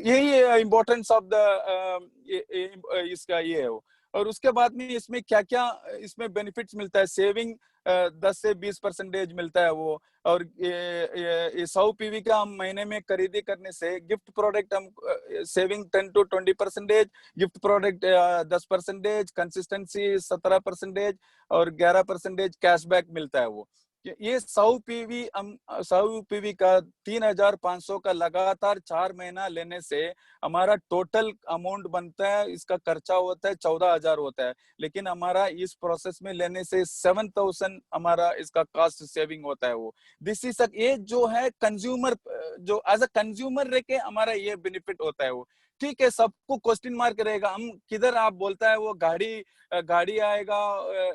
Speaker 1: यही इम्पोर्टेंस ऑफ द इसका ये है वो। और उसके बाद में इसमें क्या क्या इसमें बेनिफिट्स मिलता है, सेविंग 10 से 20% मिलता है वो। और ये 100 पीवी का हम महीने में खरीदी करने से गिफ्ट प्रोडक्ट हम saving 10 to 20%, gift product 10%, consistency 17% और 11% कैशबैक मिलता है वो। ये 100 पीवी का 3,500 का लगातार 4 महीना लेने से हमारा टोटल अमाउंट बनता है, इसका खर्चा होता है 14,000 होता है। लेकिन हमारा इस प्रोसेस में लेने से 7,000 हमारा इसका कॉस्ट सेविंग होता है वो। दिस इज ये जो है कंज्यूमर, जो एज अ कंज्यूमर रह के हमारा ये बेनिफिट होता है वो। ठीक है, सबको क्वेश्चन मार्क रहेगा, हम किधर आप बोलता है वो गाड़ी आएगा,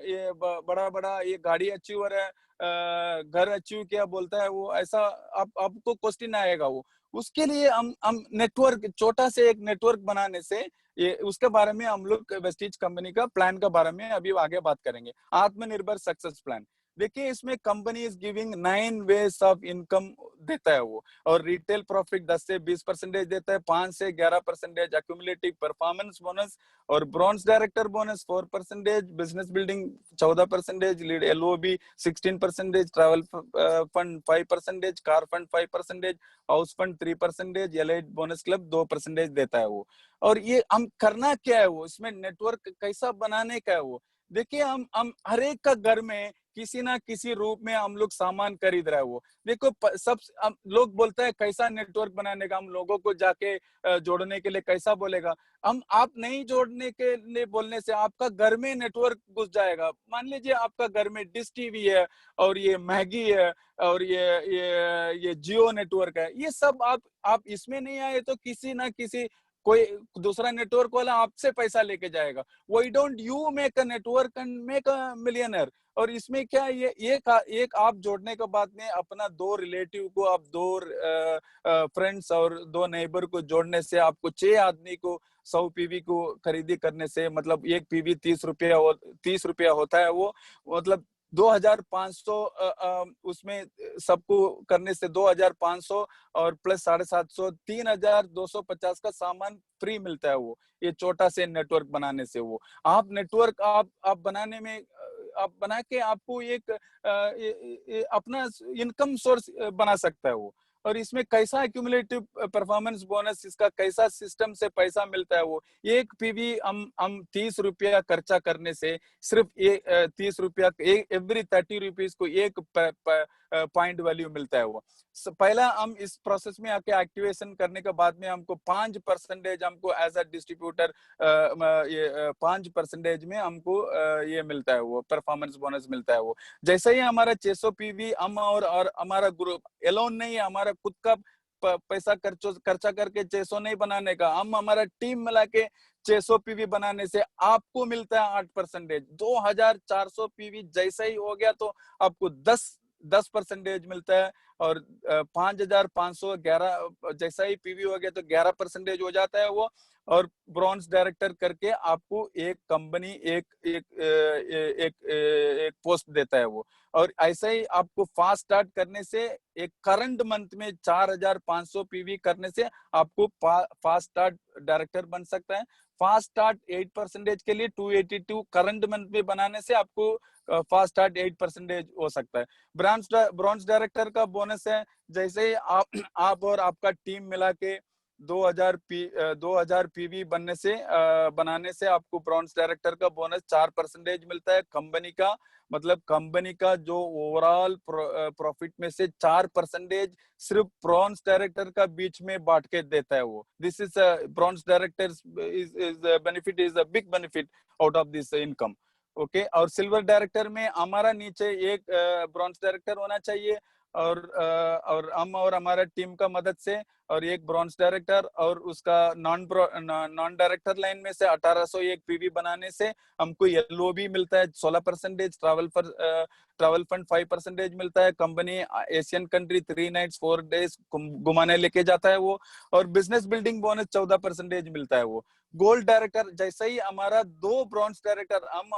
Speaker 1: ये बड़ा बड़ा ये गाड़ी अचीवर है, घर अचीव किया बोलता है वो, ऐसा आपको क्वेश्चन आएगा वो। उसके लिए हम नेटवर्क, छोटा से एक नेटवर्क बनाने से ये उसके बारे में हम लोग वेस्टीज कंपनी का प्लान के बारे में अभी आगे बात करेंगे। आत्मनिर्भर सक्सेस प्लान देखिए, इसमें company is giving 9 ways of income देता है वो। और रिटेल प्रॉफिट 10 से 20% देता है, 5 से 11% एक्यूमुलेटिव परफॉर्मेंस बोनस, और bronze director bonus 4%, business building 14%, lead LOB 16%, travel fund 5%, car fund 5%, house fund 3%, allied bonus club 2% देता है वो। और ये हम करना क्या है वो, इसमें नेटवर्क कैसा बनाने का है वो। देखिए, हम हर एक का घर में किसी ना किसी रूप में हम लोग सामान खरीद रहे हैं वो। देखो सब लोग बोलते हैं कैसा नेटवर्क बनाने का, हम लोगों को जाके जोड़ने के लिए कैसा बोलेगा। आप नहीं जोड़ने के लिए बोलने से आपका घर में नेटवर्क घुस जाएगा। मान लीजिए आपका घर में डिश टीवी है, और ये मैगी है, और ये जियो नेटवर्क है, ये सब आप इसमें नहीं आए तो किसी ना किसी कोई दूसरा नेटवर्क वाला आपसे पैसा लेके जाएगा। Why don't you make a network and make a millionaire. और इसमें क्या ये एक आप जोड़ने के बाद में अपना 2 रिलेटिव को, आप 2 फ्रेंड्स और 2 नेबर को जोड़ने से आपको 6 आदमी को 100 पीवी को खरीदी करने से, मतलब एक पीवी 30 रुपया होता है वो। मतलब 2,500 उसमें सबको करने से 2,500 और प्लस 750, 3,250 का सामान फ्री मिलता है वो, ये छोटा से नेटवर्क बनाने से वो। आप नेटवर्क आप बनाने में आप बना के आपको एक अपना इनकम सोर्स बना सकता है वो। और इसमें कैसा एक्यूमुलेटिव परफॉर्मेंस बोनस, इसका कैसा सिस्टम से पैसा मिलता है वो। एक पीवी हम 30 रुपया खर्चा करने से सिर्फ 30 रुपया, एवरी 30 रुपीज को एक पॉइंट वैल्यू मिलता है वो। पहला हम इस प्रोसेस में आके एक्टिवेशन करने के बाद में हमको 5% हमको एज अ डिस्ट्रीब्यूटर, ये 5% में हमको ये मिलता है वो, परफॉर्मेंस बोनस मिलता है वो। जैसे ही हमारा 600 पीवी हम और हमारा ग्रुप एलोन नहीं है, हमारा खुद का पैसा खर्चा करके 600 नहीं बनाने का, हम हमारा टीम मिला के 600 पीवी बनाने से आपको मिलता है 8%। 2400 पीवी जैसा ही हो गया तो आपको 10% मिलता है, और 5511 जैसा ही पीवी हो गया तो 11% हो जाता है वो। और ब्रॉन्ज डायरेक्टर करके आपको एक कंपनी एक एक एक एक पोस्ट देता है वो। और ऐसा ही आपको फास्ट स्टार्ट करने से एक करंट मंथ में 4500 पीवी करने से आपको फास्ट स्टार्ट डायरेक्टर बन सकता है। फास्ट स्टार्ट 8% के लिए 282 करंट मंथ में बनाने से आपको फास्ट स्टार्ट 8% हो सकता है। ब्रॉन्ज डायरेक्टर का बोनस है, जैसे ही आप और आपका टीम मिला के 2000 पीवी बनाने से आपको ब्रॉन्ज डायरेक्टर का बोनस 4% मिलता है। कंपनी का मतलब कंपनी का जो ओवरऑल प्रॉफिट में से 4% सिर्फ ब्रॉन्ज डायरेक्टर का बीच में बांट के देता है वो। This is bronze director is benefit, is a big benefit out of this income. Okay, और सिल्वर डायरेक्टर में हमारा नीचे एक ब्रॉन्ज डायरेक्टर होना चाहिए, और हम और हमारा टीम का मदद से, और एक ब्रॉन्ज डायरेक्टर, और उसका नॉन डायरेक्टर लाइन में से 1801 पीवी बनाने से हमको येलो भी मिलता है 16%। ट्रैवल फंड 5% मिलता है। Company Asian country 3 nights 4 days घुमाने लेके जाता है वो। और बिजनेस बिल्डिंग बोनस 14% मिलता है वो। गोल्ड डायरेक्टर जैसे ही हमारा 2 ब्रॉन्ज डायरेक्टर, हम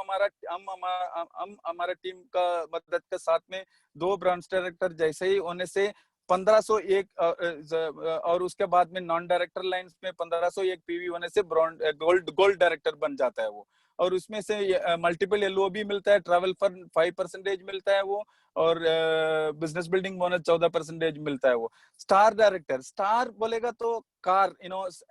Speaker 1: हमारा टीम का मदद के साथ में 2 ब्रॉन्ज डायरेक्टर जैसे ही होने से 1501, और उसके बाद में नॉन डायरेक्टर लाइंस में 1501 पीवी होने से गोल्ड डायरेक्टर बन जाता है वो। और उसमें से मल्टीपल एलओ भी मिलता है, ट्रैवल फंड 5% मिलता है वो, और बिजनेस बिल्डिंग बोनस 14% मिलता है वो। स्टार डायरेक्टर, स्टार बोलेगा तो car,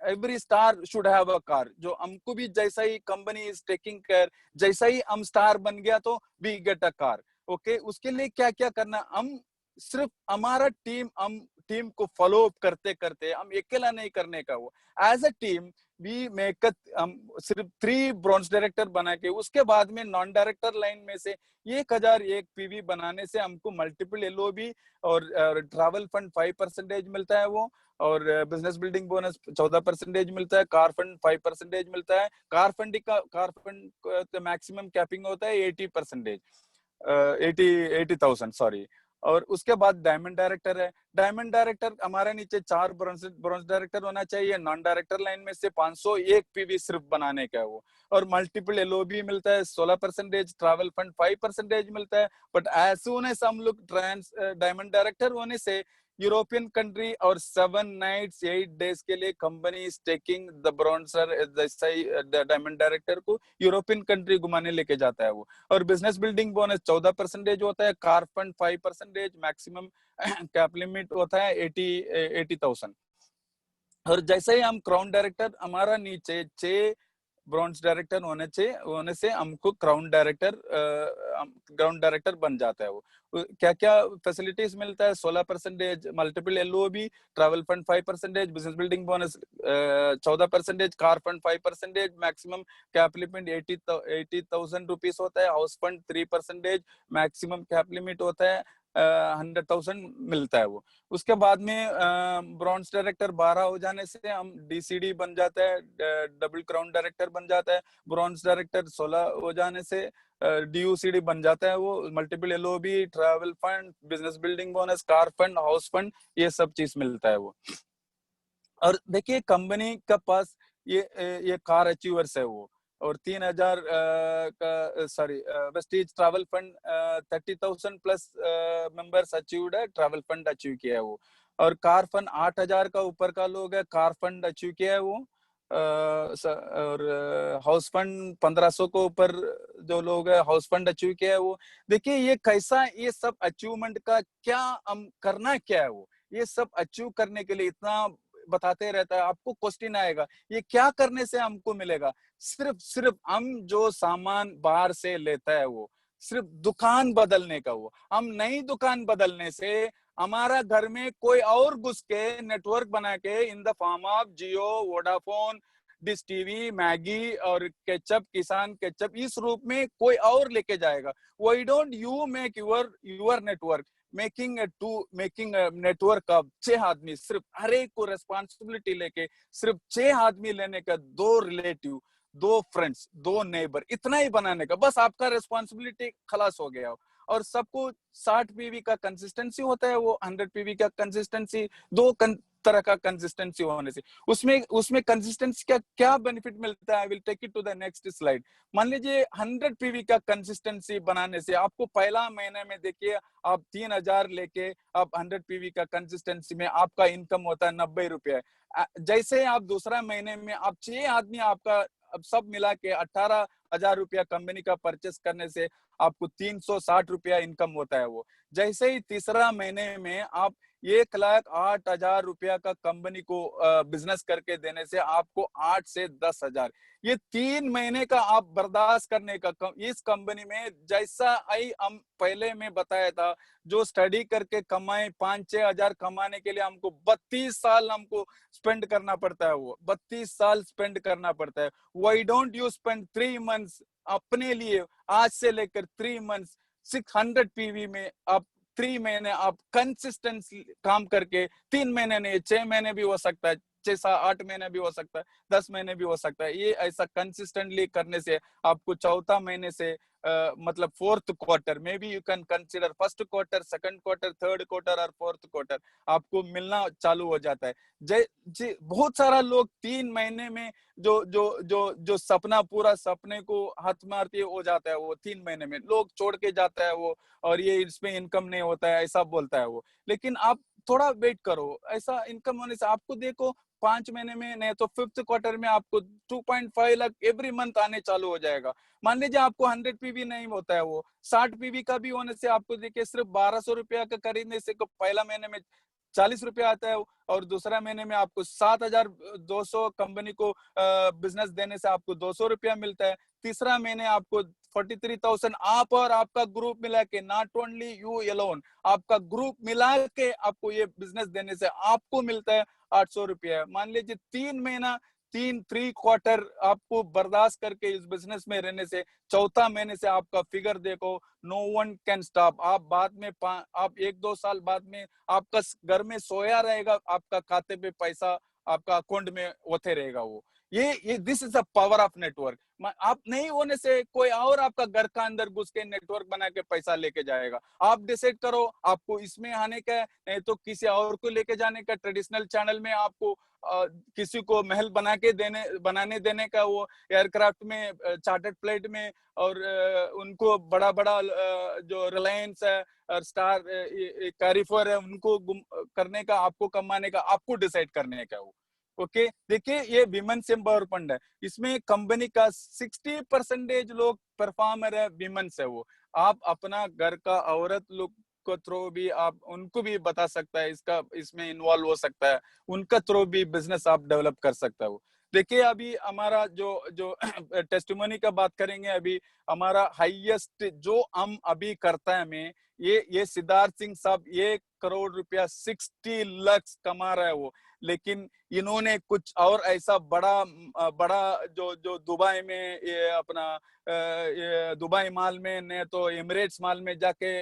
Speaker 1: every star should have a car. जो हमको भी जैसा ही कंपनी इज टेकिंग केयर, जैसा ही हम स्टार बन गया तो we get a car. Okay, उसके लिए क्या क्या करना, हम सिर्फ हमारा हम टीम को फॉलो अप करते करते, हम अकेला नहीं करने का वो, as a team we make हम सिर्फ 3 ब्रॉन्ज डायरेक्टर बना के उसके बाद में नॉन डायरेक्टर लाइन में से 1001 पीवी बनाने से हमको मल्टीपल एलओबी और ट्रैवल फंड 5% मिलता है वो, और बिजनेस बिल्डिंग बोनस 14% मिलता है। कार फंड 5% मिलता है। कार फंड मैक्सिमम कैपिंग होता है 80%, 80,000 सॉरी। और उसके बाद डायमंड डायरेक्टर है। डायमंड डायरेक्टर हमारे नीचे 4 ब्रॉन्ज डायरेक्टर होना चाहिए। नॉन डायरेक्टर लाइन में से 501 पीवी सिर्फ बनाने का है वो। और मल्टीपल एलओबी मिलता है 16%, ट्रैवल फंड 5% मिलता है। बट एज सून एज हम लोग डायमंड डायरेक्टर होने से यूरोपियन कंट्री और 7 नाइट्स 8 डेज के लिए company is taking the bronzer diamond director को यूरोपियन कंट्री घुमाने लेके जाता है वो। और बिजनेस बिल्डिंग बोनस 14% होता है। Car fund 5%, maximum cap limit होता है 80,000। और जैसे ही हम क्राउन डायरेक्टर, हमारा नीचे 6 ब्रॉन्ज डायरेक्टर होने से हमको ग्राउंड डायरेक्टर बन जाता है वो। क्या क्या फैसिलिटीज मिलता है, 16%, multiple LOB, travel fund 5%, business building bonus 14%, car fund 5%, maximum cap limit 80,000 rupees होता है। House fund 3%, maximum cap limit होता है 100,000 मिलता है वो। उसके बाद में ब्रॉन्ज डायरेक्टर 12 हो जाने से हम डीसीडी बन जाता है, डबल क्राउन डायरेक्टर बन जाता है। ब्रॉन्ज डायरेक्टर 16 हो जाने से डीयूसीडी बन जाता है वो। Multiple LOB, travel fund, business building bonus, car fund, house fund, ये सब चीज मिलता है वो। और देखिए कंपनी का पास ये कार अचीवर्स है वो, और 3,000 का sorry Vestige travel fund 30,000 plus members achieved है, ट्रैवल फंड अचीव किया है वो। और कार फंड 8,000 का ऊपर का लोग है, कार फंड अचीव किया है वो। और हाउस फंड 1,500 को ऊपर जो लोग है, हाउस फंड अचीव किया है वो। देखिए ये कैसा, ये सब अचीवमेंट का क्या हम करना क्या है वो, ये सब अचीव करने के लिए इतना बताते रहता है। आपको क्वेश्चन आएगा ये क्या करने से हमको मिलेगा। सिर्फ हम जो सामान बाहर से लेता है वो, सिर्फ दुकान बदलने का वो, हम नई दुकान बदलने से हमारा घर में कोई और घुस के नेटवर्क बना के in the form of Jio, Vodafone, dish TV, Maggi और केचप, किसान केचप, इस रूप में कोई और लेके जाएगा। Why don't you make your network, making network of 6 आदमी, सिर्फ हर एक को रेस्पॉन्सिबिलिटी लेके सिर्फ 6 आदमी लेने का, 2 रिलेटिव, 2 फ्रेंड्स, 2 नेबर, इतना ही बनाने का, बस आपका रेस्पॉन्सिबिलिटी खलास हो गया। और सबको 60 पीवी का कंसिस्टेंसी होता है, वो 100 पीवी का कंसिस्टेंसी, तरह का कंसिस्टेंसी होने से उसमें उसमें कंसिस्टेंसी का क्या बेनिफिट मिलता है। I will take it to the next slide. मान लीजिए 100 पीवी का कंसिस्टेंसी बनाने से आपको पहला महीने में देखिए आप 3,000 लेके आप 100 पीवी का कंसिस्टेंसी में आपका इनकम होता है 90 रुपए। जैसे आप दूसरा महीने में आप 6 आदमी आपका अब सब मिला के 18,000 रुपया कंपनी का परचेस करने से आपको 360 रुपया इनकम होता है। वो जैसे ही तीसरा महीने में आप 1,08,000 रुपया का कंपनी को बिजनेस करके देने से आपको 8 से 10,000, ये 3 महीने का आप बर्दाश्त करने का इस कंपनी में, जैसा आई हम पहले में बताया था, जो स्टडी करके कमाए 5-6 हजार कमाने के लिए हमको 32 साल हमको स्पेंड करना पड़ता है। वो 32 साल स्पेंड करना पड़ता है। Why don't you spend 3 months अपने लिए, आज से लेकर 3 मंथ्स 600 पीवी में आप 3 महीने आप कंसिस्टेंटली काम करके, 3 महीने नहीं 6 महीने भी हो सकता है, 6-8 महीने भी हो सकता है, 10 महीने भी हो सकता है। ये ऐसा कंसिस्टेंटली करने से आपको चौथा महीने से मतलब फोर्थ क्वार्टर में भी you can consider first quarter, second quarter, third quarter और फोर्थ क्वार्टर आपको मिलना चालू हो जाता है। जय बहुत सारा लोग 3 महीने में जो सपना, पूरा सपने को हाथ मारते हो जाता है, वो 3 महीने में लोग छोड़ के जाता है वो, और ये इसमें इनकम नहीं होता है ऐसा बोलता है वो। लेकिन आप थोड़ा वेट करो, ऐसा इनकम होने से आपको देखो 5 महीने में नहीं तो फिफ्थ क्वार्टर में आपको 2.5 लाख एवरी मंथ आने चालू हो जाएगा। मान लीजिए आपको 100 पीवी नहीं होता है, वो 60 पीवी का भी होने से आपको देखिए सिर्फ 1,200 रुपया का खरीदने से को पहला महीने में 40 रुपया आता है, और दूसरा महीने में आपको 7,200 कंपनी को बिजनेस देने से आपको 200 रुपया मिलता है। तीसरा महीने आपको 43,000 आप और आपका ग्रुप मिला के, नॉट ओनली यू अलोन, आपका ग्रुप मिला के आपको ये बिजनेस देने से आपको मिलता है 800 रुपया। मान लीजिए 3 महीना, 3 क्वार्टर आपको बर्दाश्त करके इस बिजनेस में रहने से चौथा महीने से आपका फिगर देखो, नो वन कैन स्टॉप। आप बाद में आप 1-2 साल बाद में आपका घर में सोया रहेगा, आपका खाते पे पैसा आपका अकाउंट में होते रहेगा। वो ये this is the power of network. आप नहीं होने से कोई और आपका घर का अंदर घुस के नेटवर्क बना के पैसा लेके जाएगा। आप डिसाइड करो आपको इसमें आने का है, नहीं तो किसी और को लेके जाने का। ट्रेडिशनल चैनल में आपको किसी को महल बनाने देने का, वो एयरक्राफ्ट में, चार्टर्ड फ्लाइट में, और उनको बड़ा बड़ा जो रिलायंस है और स्टार कैरिफोर है उनको करने का, आपको कमाने का, आपको डिसाइड करने का। वो ओके देखिए ये विमेन्स एम्पावरमेंट है। इसमें कंपनी का 60% लोग परफॉर्मर है, विमेन्स है। वो आप अपना घर का औरत लोग को थ्रू भी आप उनको भी बता सकता है, इसका इसमें इन्वॉल्व हो सकता है, उनका थ्रू भी बिजनेस आप डेवलप कर सकता है। वो देखिए अभी हमारा जो जो टेस्टिमोनी का बात करेंगे, अभी हमारा हाईएस्ट जो हम अभी करता है में, ये सिद्धार्थ सिंह साहब 1 करोड़ रुपया 60 लाख कमा रहा है वो। लेकिन इन्होंने कुछ और ऐसा बड़ा बड़ा जो दुबई में ये अपना ये दुबई माल में, ने तो एमिरेट्स माल में जाके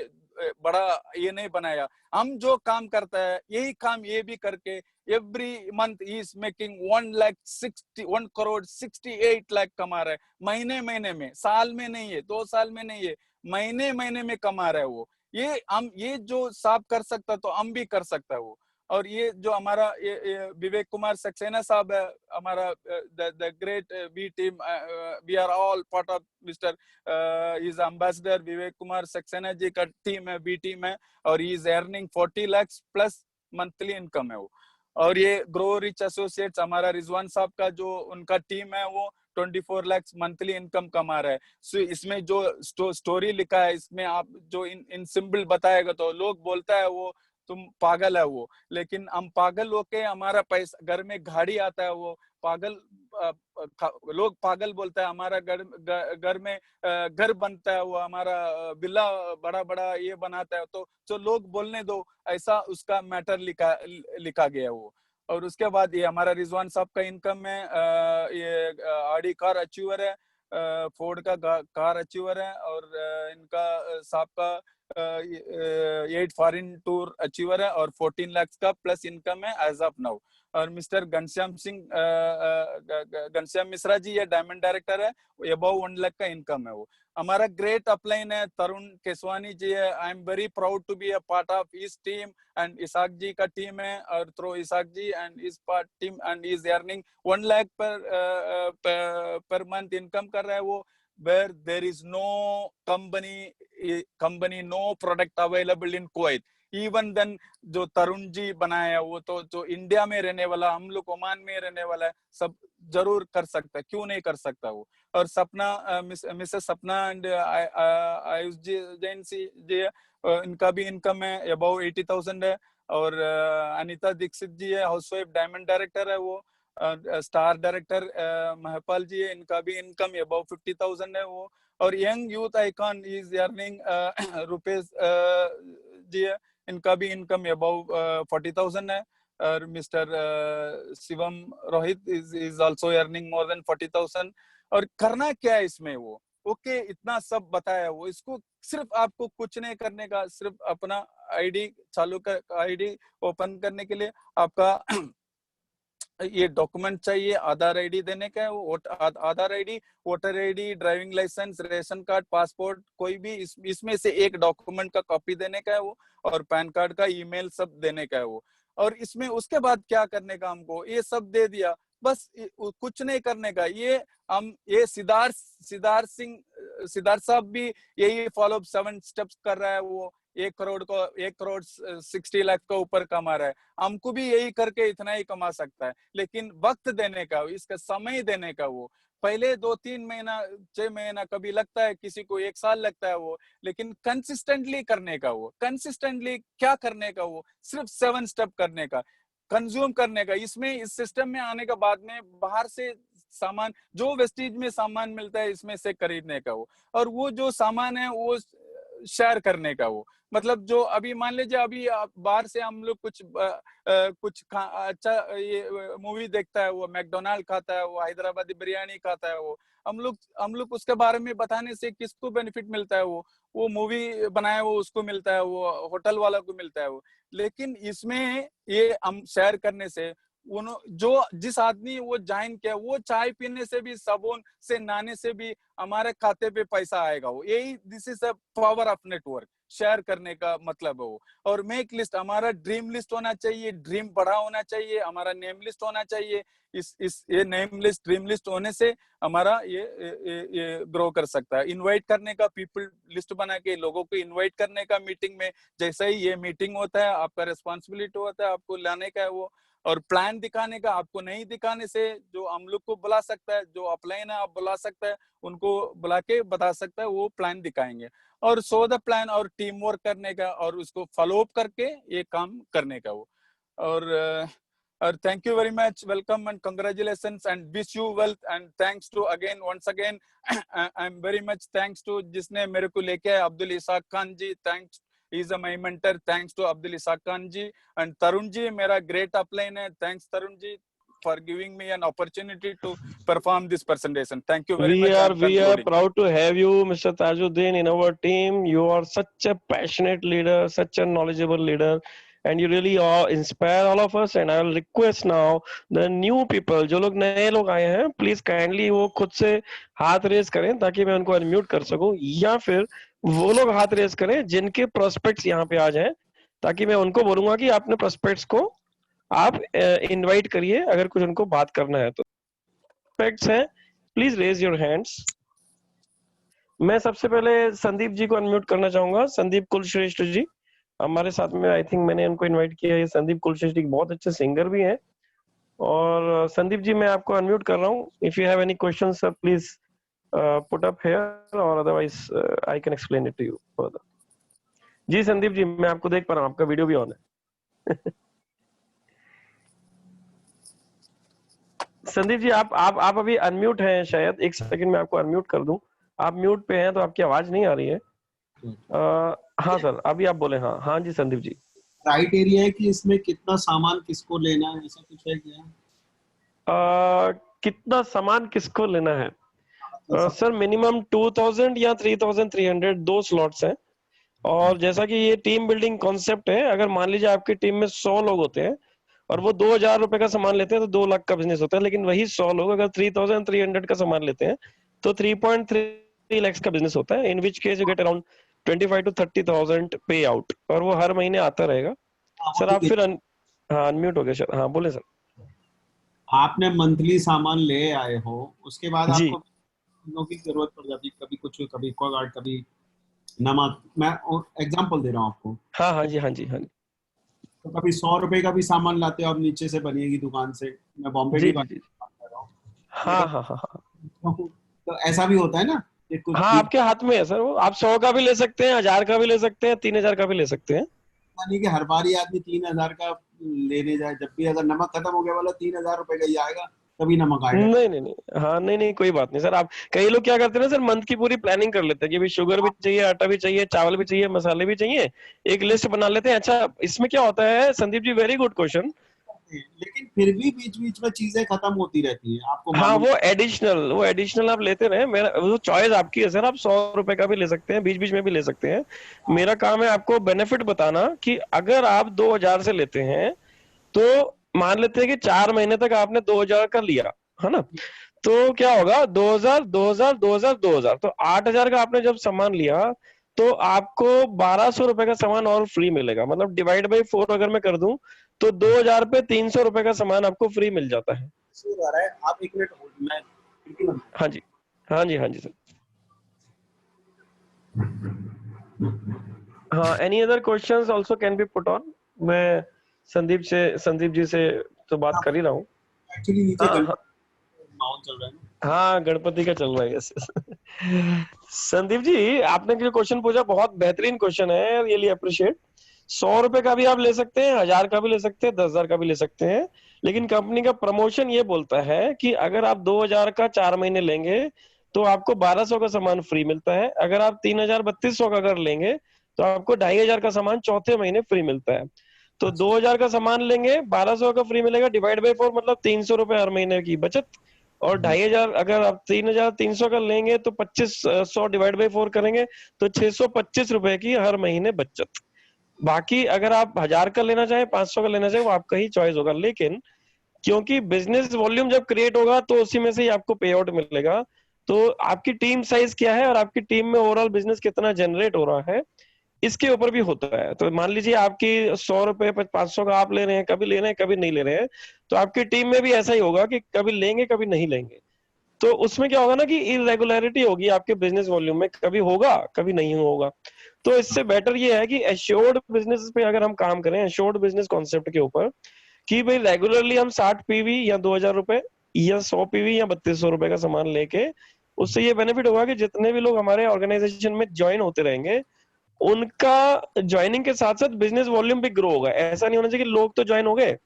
Speaker 1: बड़ा ये नहीं बनाया। हम जो काम करता है यही काम ये भी करके every month is making 1 crore 68 lakh कमा रहा है महीने महीने में, साल में नहीं है, 2 साल में नहीं है, महीने महीने में कमा रहा है वो। ये हम ये जो साहब कर सकता तो हम भी कर सकता है वो। और ये जो हमारा ये विवेक कुमार सक्सेना साहब है, हमारा the great B team, we are all part of mister is ambassador Vivek Kumar Saxena ji का टीम है, बी टीम है, और he is earning 40 lakh plus monthly income है वो। और ये ग्रो रिच एसोसिएट्स हमारा रिजवान साहब का जो उनका टीम है, वो 24 लाख मंथली इनकम कमा रहा है। सो इसमें जो स्टोरी लिखा है, इसमें आप जो इन सिंपल बताएगा तो लोग बोलता है वो तुम पागल है वो, लेकिन हम पागल होके हमारा पैसा घर में गाड़ी आता है, वो पागल लोग पागल बोलता है। हमारा घर में घर बनता है, वो हमारा विला बड़ा बड़ा ये बनाता है, तो जो लोग बोलने दो, ऐसा उसका मैटर लिखा गया वो। और उसके बाद ये हमारा रिजवान साहब का इनकम है, ये आडी कार अचीवर है, फोर्ड का कार अचीवर है, और इनका साहब का 8 फॉरेन टूर अचीवर है और 14 लाख का प्लस इनकम है एज ऑफ नाउ। और मिस्टर घनश्याम मिश्रा जी ये डायमंड डायरेक्टर है, अबव 1 लाख का इनकम है वो। हमारा ग्रेट अपलाइन है तरुण केसवानी जी है, I am very proud to be a part of his team, and Isaac ji का टीम है, और थ्रू इसाक जी एंड इस part team and is earning 1 lakh per month income कर रहा है वो। where there is no company no product available in Kuwait, even then जो तरुण जी बनाया वो तो जो इंडिया में रहने वाला, हम लोग ओमान में रहने वाला है, सब जरूर कर सकता है, क्यों नहीं कर सकता वो। और सपना मिसेस सपना एंड आयुष जैन जी इनका भी इनकम है अबाउ 80,000 है। और अनीता दीक्षित जी है, हाउसवाइफ डायमंड डायरेक्टर है वो। स्टार डायरेक्टर महपाल जी है, इनका भी इनकम अबाउ 50,000 है वो। और young youth icon is earning रुपीज जी है, इनका भी इनकम अबाउ 40,000 है। और mister Shivam Rohit is also earning more than 40,000। और करना क्या है इसमें वो, ओके इतना सब बताया वो, इसको सिर्फ आपको कुछ नहीं करने का, सिर्फ अपना आईडी चालू कर, आईडी ओपन करने के लिए आपका ये डॉक्यूमेंट चाहिए, आधार आईडी देने का है वो, Aadhaar ID, voter ID, driving licence, ration card, passport, कोई भी इसमें से एक डॉक्यूमेंट का कॉपी देने का है वो, और पैन कार्ड का ईमेल सब देने का है वो। और इसमें उसके बाद क्या करने का, हमको ये सब दे दिया, बस कुछ नहीं करने का। ये हम ये सिद्धार्थ साहब भी यही फॉलो 7 स्टेप्स कर रहा है वो, 1 करोड़ 60 लाख का ऊपर कमा रहा है। हमको भी यही करके इतना ही कमा सकता है, लेकिन वक्त देने का, इसका समय देने का वो, पहले 2-3 महीना 6 महीना कभी लगता है, किसी को 1 साल लगता है वो, लेकिन कंसिस्टेंटली करने का वो, कंसिस्टेंटली क्या करने का वो, सिर्फ 7 स्टेप करने का, कंज्यूम करने का। इसमें इस सिस्टम में आने के बाद में बाहर से सामान, जो वेस्टेज में सामान मिलता है इसमें से खरीदने का वो, और वो जो सामान है वो शेयर करने का वो। मतलब जो अभी मान लीजिए अभी बाहर से हम लोग कुछ अच्छा ये मूवी देखता है वो, मैकडोनाल्ड खाता है वो, हैदराबादी बिरयानी खाता है वो, हम लोग उसके बारे में बताने से किसको बेनिफिट मिलता है वो मूवी बनाया वो उसको मिलता है, वो होटल वाला को मिलता है वो। लेकिन इसमें ये हम शेयर करने से जो जिस आदमी वो ज्वाइन किया, वो चाय पीने से भी, साबुन से नहाने से भी हमारे खाते पे पैसा आएगा वो। यही this is the power of network, share करने का मतलब है वो। और मेक लिस्ट, हमारा ड्रीम लिस्ट होना चाहिए, ड्रीम बड़ा होना चाहिए, हमारा नेम लिस्ट होना चाहिए। ये नेम लिस्ट, ड्रीम लिस्ट होने से हमारा ये ग्रो कर सकता है। इनवाइट करने का, पीपल लिस्ट बना के लोगों को इनवाइट करने का मीटिंग में, जैसे ही ये मीटिंग होता है आपका रिस्पॉन्सिबिलिटी होता है आपको लाने का है वो। और प्लान दिखाने का, आपको नहीं दिखाने से जो हम लोग को बुला सकता है, जो अपलाइन है आप बुला सकता है, उनको बुला के बता सकता है, वो प्लान दिखाएंगे। और सो द प्लान, और टीम वर्क करने का, और उसको फॉलो अप करके ये काम करने का वो। और thank you very much, welcome and congratulations and wish you wealth, and thanks to again once again I'm very much thanks to जिसने मेरे को लेके आया, Abdul Isaac Khan ji, thanks, he is my mentor, thanks to Abdul Isaac Khan ji. and Tarun ji मेरा great upline है, thanks Tarun ji for giving me an opportunity to perform this presentation. Thank you very much.
Speaker 2: We are proud to have you, Mr. Tajuddin, in our team. You are such a passionate leader, such a knowledgeable leader, and you really inspire all of us. And I will request now the new people, जो लोग नए लोग आए हैं, please kindly वो खुद से हाथ रेज करें ताकि मैं उनको अनम्यूट कर सकूं, या फिर वो लोग हाथ रेज करें जिनके प्रोस्पेक्ट्स यहाँ पे आ जाएं, ताकि मैं उनको बोलूंगा कि आपने प्रोस्पेक्ट्स को आप इनवाइट करिए अगर कुछ उनको बात करना है तो। प्रोस्पेक्ट्स हैं, प्लीज रेज योर हैंड्स। मैं सबसे पहले संदीप जी को अनम्यूट करना चाहूंगा। संदीप कुलश्रेष्ठ जी हमारे साथ में, आई थिंक मैंने उनको इनवाइट किया है। संदीप कुलश्रेष्ठ जी बहुत अच्छे सिंगर भी हैं। और संदीप जी मैं आपको अनम्यूट कर रहा हूँ। If you have any questions sir please put up here, और otherwise I can explain it to you further. जी संदीप जी मैं आपको देख पा रहा हूँ, आपका वीडियो भी ऑन है। संदीप जी आप अभी अनम्यूट हैं शायद, एक सेकंड में आपको अनम्यूट कर दूं। आप म्यूट पे हैं तो आपकी आवाज नहीं आ रही है। हाँ सर अभी आप बोले। हाँ जी संदीप जी।
Speaker 3: क्राइटेरिया है कि इसमें कितना सामान किसको लेना है, ऐसा कुछ है क्या?
Speaker 2: कितना सामान किसको लेना है?
Speaker 3: मतलब
Speaker 2: सर मिनिमम 2000 या 3300 दो स्लॉट्स हैं। और जैसा कि ये टीम बिल्डिंग कॉन्सेप्ट है, अगर मान लीजिए आपकी टीम में 100 लोग होते हैं और वो 2000 रुपए का सामान लेते हैं तो 2 लाख का बिजनेस होता है। लेकिन वही 100 लोग अगर 3300 का सामान लेते हैं तो 3.3 lakhs का बिजनेस होता है। In which case you get around 25 to 30,000 पे आउट, और वो हर महीने आता रहेगा।
Speaker 3: हाँ, वो
Speaker 2: सर
Speaker 3: तो
Speaker 2: आप फिर हाँ अनम्यूट हो गया सर, हाँ बोले सर।
Speaker 3: आपने मंथली सामान ले आए हो, उसके बाद
Speaker 2: जी
Speaker 3: आपको चीजों की जरूरत पड़ जाती है, कभी कुछ, कभी एक्वागार्ड, कभी नमक। मैं एग्जांपल दे रहा हूँ आपको।
Speaker 2: हाँ हाँ जी हाँ जी हाँ जी
Speaker 3: तो कभी 100 रुपए का भी सामान लाते हो आप नीचे से बनिएगी दुकान से। मैं बॉम्बे की
Speaker 2: जी जी
Speaker 3: बात
Speaker 2: जी
Speaker 3: कर रहा हूँ। मैं
Speaker 2: हाँ हाँ हाँ हाँ
Speaker 3: कभी तो ऐसा भी होता है ना कि कुछ
Speaker 2: हाँ, आपके हाथ में है सर वो। आप 100 का भी ले सकते हैं, 1000 का भी ले सकते हैं, 3000 का भी ले सकते हैं।
Speaker 3: नहीं कि हर बार ही आदमी 3,000 का लेने जाए। जब भी अगर नमक खत्म हो गया वाला 3,000 रुपए का ही आएगा, तभी नमक आएगा।
Speaker 2: नहीं नहीं नहीं, हाँ नहीं नहीं कोई बात नहीं सर। आप कई लोग क्या करते हैं ना सर, मंथ की पूरी प्लानिंग कर लेते हैं कि भाई शुगर भी चाहिए, आटा भी चाहिए, चावल भी चाहिए, मसाले भी चाहिए, एक लिस्ट बना लेते हैं। अच्छा इसमें क्या होता है Sandeep ji, very good question.
Speaker 3: लेकिन फिर भी बीच बीच में चीजें खत्म होती रहती हैं, आपको
Speaker 2: हाँ
Speaker 3: मालूम।
Speaker 2: वो एडिशनल आप लेते रहे, मेरा वो चॉइस आपकी है सर। आप 100 रुपए का भी ले सकते हैं, बीच बीच में भी ले सकते हैं। मेरा काम है आपको बेनिफिट बताना कि अगर आप 2000 से लेते हैं तो मान लेते हैं कि 4 महीने तक आपने 2000 का लिया, है ना? तो क्या होगा, 2000 2000 2000 2000, तो 8000 का आपने जब सामान लिया तो आपको 1200 रुपए का सामान और फ्री मिलेगा। मतलब डिवाइड बाई 4 अगर मैं कर दूं तो 2000 पे 300 रुपए का सामान आपको फ्री मिल जाता है।
Speaker 3: शोर आ रहा है, आप 1 मिनट होल्ड, मैं खिड़की बंद
Speaker 2: हाँ जी हाँ जी हाँ जी सर। हाँ, any other questions also can be put on. मैं संदीप जी से तो बात कर ही रहा हूँ।
Speaker 3: एक्चुअली नीचे
Speaker 2: हाँ हाँ
Speaker 3: गणपति माहौल चल रहा है ना।
Speaker 2: हाँ, गणपति का चल रहा है यस। संदीप जी आपने जो क्वेश्चन पूछा बहुत बेहतरीन क्वेश्चन है, रियली अप्रिशिएट। 100 रुपए का भी आप ले सकते हैं, 1000 का भी ले सकते हैं, 10,000 का भी ले सकते हैं। लेकिन कंपनी का प्रमोशन ये बोलता है कि अगर आप 2000 का 4 महीने लेंगे तो आपको 1200 का सामान फ्री मिलता है। अगर आप 3000 3200 का अगर लेंगे तो आपको 2500 का सामान चौथे महीने फ्री मिलता है। तो 2000 का सामान लेंगे, 1200 का फ्री मिलेगा, डिवाइड बाई 4 मतलब 300 रुपए हर महीने की बचत। और 2500 अगर आप 3300 का लेंगे तो 2500 डिवाइड बाई 4 करेंगे तो 625 रुपए की हर महीने बचत। बाकी अगर आप 1000 का लेना चाहे, 500 का लेना चाहे, वो आपका ही चॉइस होगा। लेकिन क्योंकि बिजनेस वॉल्यूम जब क्रिएट होगा तो उसी में से ही आपको पे आउट मिलेगा। तो आपकी टीम साइज क्या है और आपकी टीम में ओवरऑल बिजनेस कितना जनरेट हो रहा है, इसके ऊपर भी होता है। तो मान लीजिए आपकी 100 रुपए 500 का आप ले रहे हैं, कभी ले रहे हैं कभी नहीं ले रहे हैं, तो आपकी टीम में भी ऐसा ही होगा कि कभी लेंगे कभी नहीं लेंगे। तो उसमें क्या होगा ना कि इरेगुलरिटी होगी आपके बिजनेस वॉल्यूम में, कभी होगा कभी नहीं होगा। तो इससे बेटर ये है कि एश्योर्ड बिजनेस पे अगर हम काम करें, एश्योर्ड बिजनेस कॉन्सेप्ट के ऊपर, कि भाई रेगुलरली हम 60 पीवी या 2000 रुपए या 100 पीवी या 3200 रुपए का सामान लेके, उससे ये बेनिफिट होगा कि जितने भी लोग हमारे ऑर्गेनाइजेशन में ज्वाइन होते रहेंगे उनका ज्वाइनिंग के साथ साथ बिजनेस वॉल्यूम भी ग्रो होगा। ऐसा नहीं होना चाहिए कि लोग तो ज्वाइन हो गए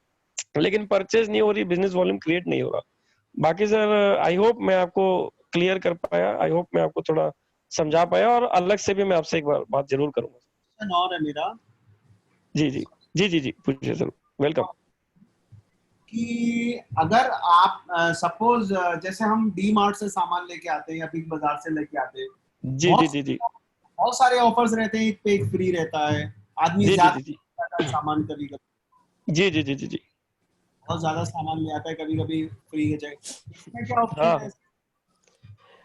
Speaker 2: लेकिन परचेज नहीं हो रही, बिजनेस वॉल्यूम क्रिएट नहीं हो रहा। बाकी सर आई होप मैं आपको क्लियर कर पाया, आई होप मैं आपको थोड़ा समझा पाया, और अलग से भी मैं आपसे एक बार बात जरूर करूंगा।
Speaker 3: और है मेरा
Speaker 2: जी जी जी जी जी पूछिए सर, वेलकम।
Speaker 3: कि अगर आप सपोज जैसे हम डी मार्ट से सामान लेके आते हैं या बिग बाजार से लेके आते हैं,
Speaker 2: जी जी
Speaker 3: बहुत
Speaker 2: जी जी
Speaker 3: बहुत सारे ऑफर्स रहते हैं, एक पे एक फ्री रहता है। आदमी
Speaker 2: जी जी
Speaker 3: ज्यादा
Speaker 2: जी जी
Speaker 3: ज्यादा सामान, कभी कभी
Speaker 2: जी जी जी जी जी
Speaker 3: बहुत ज्यादा सामान ले आता है, कभी कभी फ्री हो जाए। इसमें क्या ऑप्शन है?
Speaker 2: हाँ,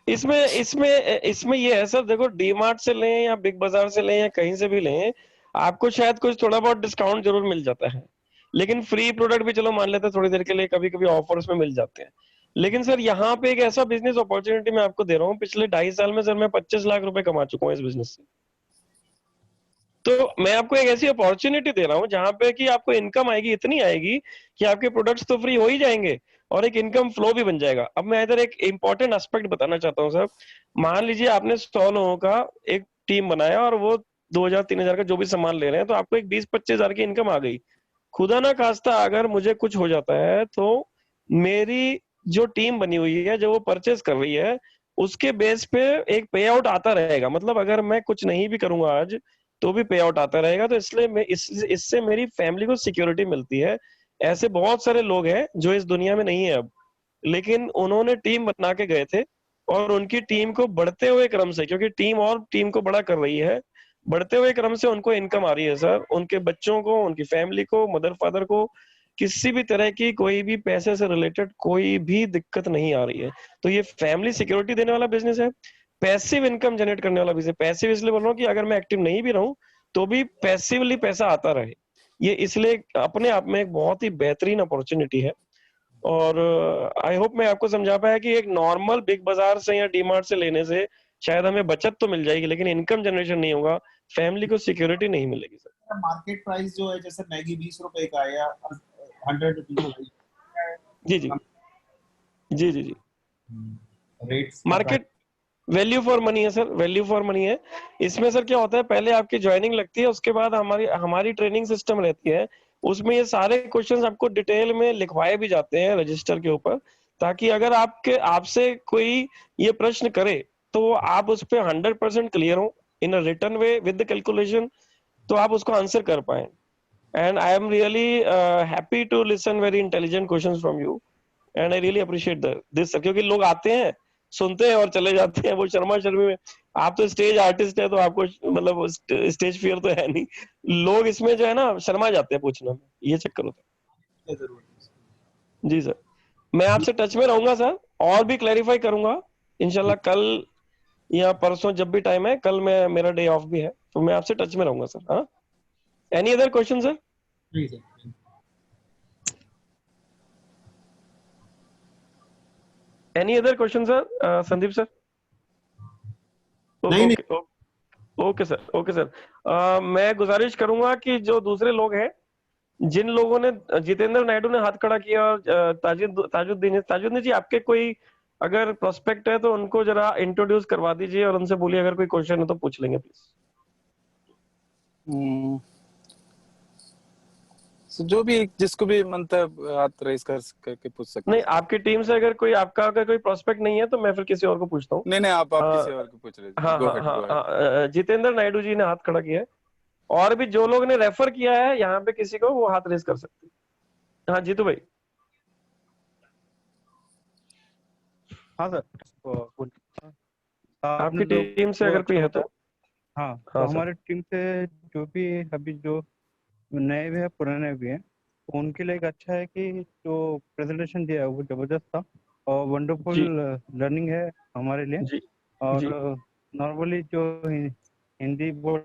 Speaker 2: इसमें इसमें इसमें ये है सर, देखो डी मार्ट से लें या बिग बाजार से लें या कहीं से भी लें, आपको शायद कुछ थोड़ा बहुत डिस्काउंट जरूर मिल जाता है। लेकिन फ्री प्रोडक्ट भी चलो मान लेते हैं थोड़ी देर के लिए, कभी कभी ऑफर्स में मिल जाते हैं। लेकिन सर यहाँ पे एक ऐसा बिजनेस अपॉर्चुनिटी मैं आपको दे रहा हूँ, पिछले 2.5 साल में सर मैं 25 लाख रुपए कमा चुका हूँ इस बिजनेस से। तो मैं आपको एक ऐसी अपॉर्चुनिटी दे रहा हूँ जहां पे कि आपको इनकम आएगी, इतनी आएगी कि आपके प्रोडक्ट्स तो फ्री हो ही जाएंगे और एक इनकम फ्लो भी बन जाएगा। अब मैं इधर एक इंपॉर्टेंट एस्पेक्ट बताना चाहता हूँ सर। मान लीजिए आपने 100 लोगों का एक टीम बनाया और वो 2000 3000 का जो भी सामान ले रहे हैं, तो आपको एक 20-25 हजार की इनकम आ गई। खुदा ना खास्ता अगर मुझे कुछ हो जाता है तो मेरी जो टीम बनी हुई है, जो वो परचेज कर रही है, उसके बेस पे एक पे आउट आता रहेगा। मतलब अगर मैं कुछ नहीं भी करूंगा आज, तो भी पे आउट आता रहेगा। तो इसलिए इससे मेरी फैमिली को सिक्योरिटी मिलती है। ऐसे बहुत सारे लोग हैं जो इस दुनिया में नहीं है अब, लेकिन उन्होंने टीम बना के गए थे और उनकी टीम को बढ़ते हुए क्रम से, क्योंकि टीम को बड़ा कर रही है, बढ़ते हुए क्रम से उनको इनकम आ रही है सर। उनके बच्चों को, उनकी फैमिली को, मदर फादर को किसी भी तरह की कोई भी पैसे से रिलेटेड कोई भी दिक्कत नहीं आ रही है। तो ये फैमिली सिक्योरिटी देने वाला बिजनेस है, पैसिव इनकम जनरेट करने वाला बिजनेस। पैसिव इसलिए बोल रहा हूँ कि अगर मैं एक्टिव नहीं भी रहूं तो भी पैसिवली पैसा आता रहे। ये इसलिए अपने आप में एक बहुत ही बेहतरीन अपॉर्चुनिटी है। और आई होप मैं आपको समझा पाया कि एक नॉर्मल बिग बाजार से या डीमार्ट से लेने से शायद हमें बचत तो मिल जाएगी, लेकिन इनकम जनरेशन नहीं होगा, फैमिली को सिक्योरिटी नहीं मिलेगी सर।
Speaker 3: मार्केट प्राइस जो है, जैसे मैगी 20 रुपए का है या 100 रुपीज का,
Speaker 2: जी जी जी जी जी
Speaker 3: rates
Speaker 2: market value for money है सर, वैल्यू फॉर मनी है। इसमें सर क्या होता है, पहले आपकी ज्वाइनिंग लगती है, उसके बाद हमारी ट्रेनिंग सिस्टम रहती है, उसमें ये सारे क्वेश्चंस आपको डिटेल में लिखवाए भी जाते हैं रजिस्टर के ऊपर, ताकि अगर आपसे कोई ये प्रश्न करे तो आप उस पर 100% क्लियर हो in a written way with the calculation, तो आप उसको आंसर कर पाए। And I am really happy to listen very intelligent questions from you and I really appreciate this sir. क्योंकि लोग आते हैं, सुनते हैं और चले जाते हैं, वो शर्मा शर्मी में। आप तो स्टेज आर्टिस्ट है, तो आपको मतलब स्टेज फियर तो है नहीं। लोग इसमें जो है ना शर्मा जाते हैं पूछने में, ये चक्कर होता है। जी सर, मैं आपसे टच में रहूंगा सर, और भी क्लैरिफाई करूंगा इंशाल्लाह। कल या परसों जब भी टाइम है, कल मेरा डे ऑफ भी है, तो मैं आपसे टच में रहूंगा सर। हाँ, any other question sir? Any other question sir? Sandeep sir?
Speaker 3: नहीं,
Speaker 2: ओके सर, ओके सर। मैं गुजारिश करूंगा कि जो दूसरे लोग हैं, जिन लोगों ने, जितेंद्र नायडू ने हाथ खड़ा किया और ताजुद्दीन जी, आपके कोई अगर प्रोस्पेक्ट है तो उनको जरा इंट्रोड्यूस करवा दीजिए और उनसे बोलिए अगर कोई क्वेश्चन है तो पूछ लेंगे प्लीज।
Speaker 1: जो भी, जिसको भी मतलब हाथ रेस करके पूछ सकते
Speaker 2: नहीं,
Speaker 1: हैं।
Speaker 2: आपकी टीम से अगर कोई प्रोस्पेक्ट नहीं है तो मैं फिर किसी और को पूछता हूँ।
Speaker 1: नहीं आप किसी और को पूछ रहे थे।
Speaker 2: हाँ
Speaker 1: गो
Speaker 2: हाँ
Speaker 1: हेड,
Speaker 2: हाँ
Speaker 1: गो हेड।
Speaker 2: हाँ, जितेंद्र नायडू जी ने हाथ खड़ा किया है, और भी जो लोग ने रेफर किया है यहाँ पे किसी को, वो हाथ रेस कर सकते हैं। हाँ जीतू भाई।
Speaker 4: हाँ सर,
Speaker 2: आपकी टीम से अगर कोई है तो।
Speaker 4: हाँ, तो
Speaker 2: हाँ
Speaker 4: हमारे टीम से जो भी अभी जो नए भी है पुराने भी हैं, तो उनके लिए एक अच्छा है कि जो प्रेजेंटेशन दिया है वो जबरदस्त था और वंडरफुल
Speaker 2: जी
Speaker 4: लर्निंग है हमारे लिए।
Speaker 2: जी
Speaker 4: और
Speaker 2: जी।
Speaker 4: नॉर्मली जो हिंदी बोर्ड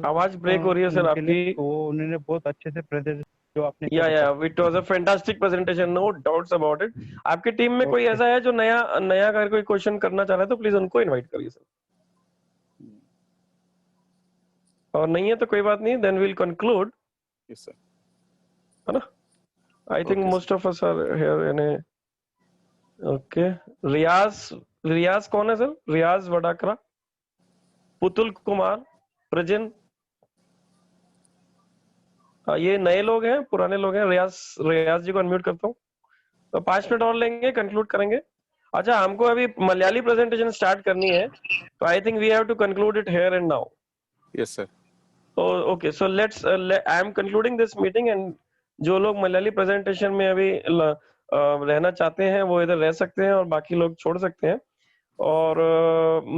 Speaker 2: आवाज ब्रेक हो रही है सर
Speaker 4: उनके लिए,
Speaker 2: आपकी।
Speaker 4: तो उन्होंने बहुत अच्छे से प्रेजेंट जो आपने
Speaker 2: या
Speaker 4: बताया।
Speaker 2: It was a fantastic presentation, no doubts about it. आपकी टीम में कोई
Speaker 4: Okay.
Speaker 2: ऐसा है जो नया अगर कोई क्वेश्चन करना चाह रहा है तो प्लीज उनको इनवाइट करिए सर, और नहीं है तो कोई बात नहीं, then will conclude,
Speaker 1: yes sir.
Speaker 2: है ना? I think
Speaker 1: Okay,
Speaker 2: most of us are here in. Okay, Riaz कौन है सर? रियाज वडाकरा, पुतुल कुमार, प्रजन, ये नए लोग हैं, पुराने लोग हैं? रियाज जी को अनम्यूट करता हूँ। तो 5 मिनट और लेंगे, कंक्लूड करेंगे। अच्छा, हमको अभी मलयाली प्रेजेंटेशन स्टार्ट करनी है, तो I think we have to conclude it here and now.
Speaker 1: Yes sir.
Speaker 2: Okay, so let's, I am concluding this meeting, and जो लोग मलयाली प्रेजेंटेशन में अभी रहना चाहते हैं वो इधर रह सकते हैं और बाकी लोग छोड़ सकते हैं। और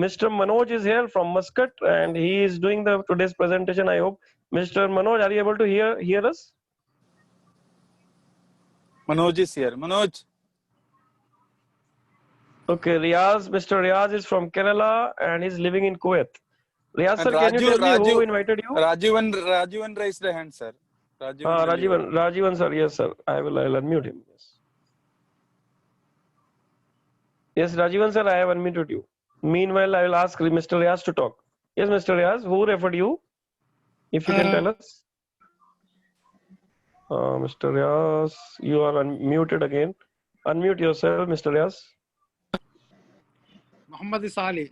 Speaker 2: mister Manoj is here from Muscat and he is doing the today's presentation. I hope mister Manoj, are you able to hear us?
Speaker 1: Manoj is here. Manoj.
Speaker 2: Okay, Mr. Riaz is from Kerala and he's living in Kuwait. Riaz
Speaker 1: And
Speaker 2: sir, can you tell me who invited you?
Speaker 1: Rajivan raised a hand, sir.
Speaker 2: Rajivan sir, yes sir. I'll unmute him. Yes, Rajivan sir, I have unmuted you. Meanwhile, I will ask Mr. Riaz to talk. Yes, Mr. Riaz, who referred you? If you can tell us. Mr. Riaz, you are unmuted again. Unmute yourself, Mr. Riaz.
Speaker 5: Mohammad Isali.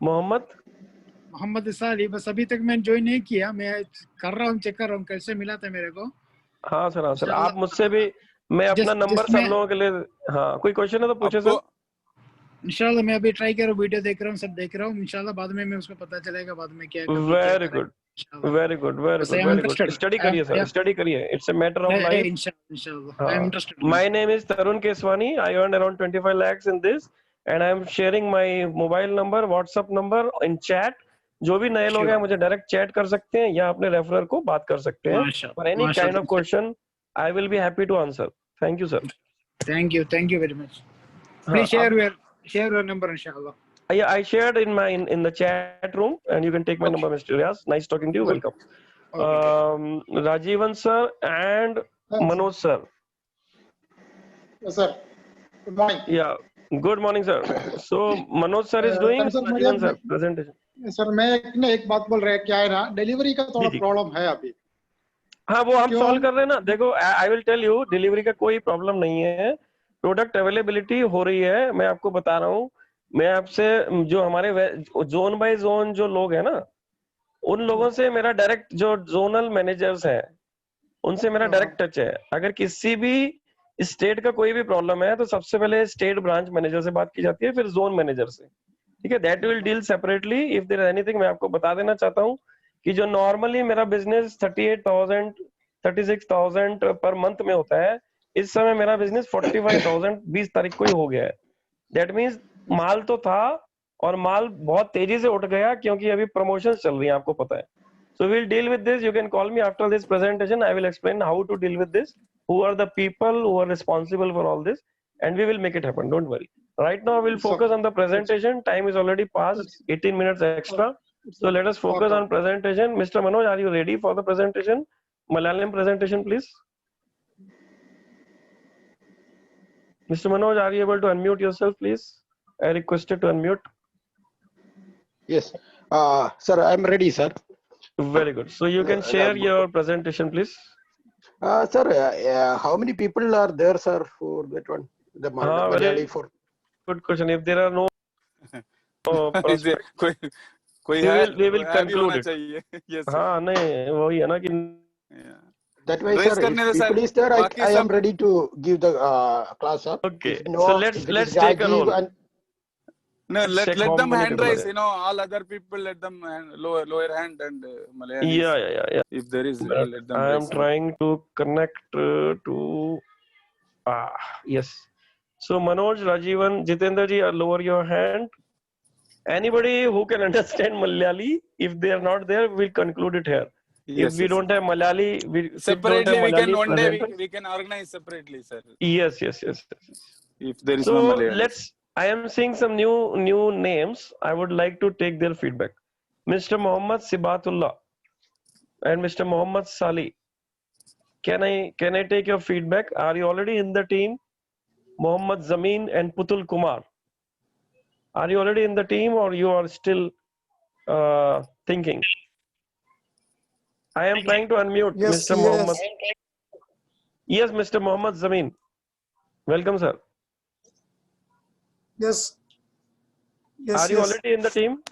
Speaker 2: Mohammad
Speaker 5: Isali, बस अभी तक मैंने join नहीं किया, मैं कर रहा हूँ, चेक कर रहा हूँ कैसे मिला था मेरे को।
Speaker 2: हाँ सर, आप मुझसे भी, मैं अपना नंबर सब लोगों के लिए, हाँ कोई क्वेश्चन है तो पूछे सर।
Speaker 5: इंशाल्लाह मैं अभी ट्राई कर रहा हूँ, वीडियो देख रहा हूँ, सब देख रहा हूँ। इंशाल्लाह बाद में मैं उसको पता चलेगा बाद में क्या कभी क्या
Speaker 2: वेरी
Speaker 5: करें
Speaker 2: गुड,
Speaker 5: इंशाल्लाह।
Speaker 2: Very good, very
Speaker 5: Yes, I
Speaker 2: good,
Speaker 5: am
Speaker 2: very good.
Speaker 5: interested.
Speaker 2: Study करिए सर, स्टडी करिए, it's a matter of life.
Speaker 5: Inshallah, I am interested.
Speaker 2: My name is Tarun Keswani. I earned around 25 lakhs in this, and I am sharing my mobile number, WhatsApp number in chat. जो भी नए लोग हैं
Speaker 5: Sure.
Speaker 2: मुझे direct chat कर सकते हैं या अपने रेफरर को बात कर सकते हैं
Speaker 5: Mashallah,
Speaker 2: for any kind of
Speaker 5: mashallah.
Speaker 2: Question. I will be happy to answer. Thank you sir.
Speaker 5: Thank you very much.
Speaker 2: हाँ,
Speaker 5: Please share your number, inshallah.
Speaker 2: yeah, I shared in my in the chat room, and you can take my
Speaker 5: Okay.
Speaker 2: number, Mr. Riaz. Nice talking to you.
Speaker 5: Okay.
Speaker 2: Welcome. Rajivan sir and Manoj sir.
Speaker 6: Yes, sir. Good morning.
Speaker 2: Yeah. Good morning, sir. So Manoj sir is doing,
Speaker 6: sir
Speaker 2: Rajivan sir presentation.
Speaker 6: Sir मैं एक बात बोल रहा है, क्या है ना, delivery का थोड़ा
Speaker 2: जी।
Speaker 6: प्रॉब्लम है अभी।
Speaker 2: हाँ, वो हम
Speaker 6: क्यों?
Speaker 2: सॉल्व कर रहे हैं ना। देखो, I will tell you, delivery का कोई प्रॉब्लम नहीं है, प्रोडक्ट अवेलेबिलिटी हो रही है। मैं आपको बता रहा हूँ, मैं आपसे जो हमारे जोन बाय जोन जो लोग हैं ना, उन लोगों से मेरा डायरेक्ट, जो जोनल मैनेजर्स हैं उनसे मेरा डायरेक्ट टच है। अगर किसी भी स्टेट का कोई भी प्रॉब्लम है तो सबसे पहले स्टेट ब्रांच मैनेजर से बात की जाती है, फिर जोन मैनेजर से, ठीक है। That will deal separately if there is anything. मैं आपको बता देना चाहता हूँ कि जो नॉर्मली मेरा बिजनेस 38,000 36,000 पर मंथ में होता है, इस समय मेरा बिजनेस 45,000 20 तारीख को ही हो गया है। दैट मीन्स माल तो था और माल बहुत तेजी से उठ गया क्योंकि अभी प्रमोशंस चल रही हैं, आपको पता है। So we'll deal with this. You can call me after this presentation. I will explain how to deal with this. Who are the people who are responsible for all this, and we will make it happen. Don't worry. Right now, we'll focus on the presentation. Time is already past. 18 minutes extra. So let us focus on presentation. Mr. Manoj, are you ready for the presentation? Malayalam presentation, please. Mr. Manoj, are you able to unmute yourself, please? I requested to unmute.
Speaker 7: Yes, sir, I am ready, sir.
Speaker 2: Very good. So you can share your presentation, please.
Speaker 7: Sir, how many people are there, sir, for that one? The Malayali for.
Speaker 2: Good question. If there are no prospect,
Speaker 1: कोई
Speaker 2: we
Speaker 1: है,
Speaker 2: will
Speaker 1: है भी
Speaker 2: conclude
Speaker 1: होना
Speaker 2: it.
Speaker 1: चाहिए। Yes,
Speaker 2: हाँ, नहीं वही है ना कि
Speaker 7: That way,
Speaker 1: Raise
Speaker 7: sir,
Speaker 1: करने दो
Speaker 7: if
Speaker 1: sir,
Speaker 7: people is there,
Speaker 1: बाकी
Speaker 7: I am
Speaker 1: सब
Speaker 7: ready to give the class, sir.
Speaker 2: okay.
Speaker 7: If no,
Speaker 2: So
Speaker 7: if it
Speaker 2: let's
Speaker 7: is, I
Speaker 2: take a
Speaker 7: give
Speaker 2: roll.
Speaker 7: and
Speaker 1: no,
Speaker 2: Let's check
Speaker 1: let
Speaker 2: how
Speaker 1: them
Speaker 2: many
Speaker 1: hand
Speaker 2: people are
Speaker 1: raise,
Speaker 2: there.
Speaker 1: you know, all other people let them lower hand and Malayalis.
Speaker 2: Yeah.
Speaker 1: If there is,
Speaker 2: But
Speaker 1: let them
Speaker 2: I am
Speaker 1: raise.
Speaker 2: trying to connect to yes. So Manoj, Rajivan, Jitendra ji, lower your hand. Anybody who can understand Malayali, if they are not there, we'll conclude it here.
Speaker 1: Yes,
Speaker 2: If we
Speaker 1: yes.
Speaker 2: don't have Malayali, if we don't have
Speaker 1: Separately, we can
Speaker 2: Malayali
Speaker 1: one day
Speaker 2: presenters,
Speaker 1: we can organize separately, sir.
Speaker 2: yes.
Speaker 1: If there is
Speaker 2: So
Speaker 1: no Malayalis.
Speaker 2: I am seeing some new names. I would like to take their feedback. Mr. Mohammad Sibatullah and Mr. Mohammad Sali. Can I take your feedback? Are you already in the team? Mohammad Zameen and Putul Kumar. Are you already in the team or you are still thinking? I am trying to unmute Mr. Mohammad. Yes, Mr. Mohammad Zameen. Welcome, sir.
Speaker 8: Yes.
Speaker 2: Are you already in the team?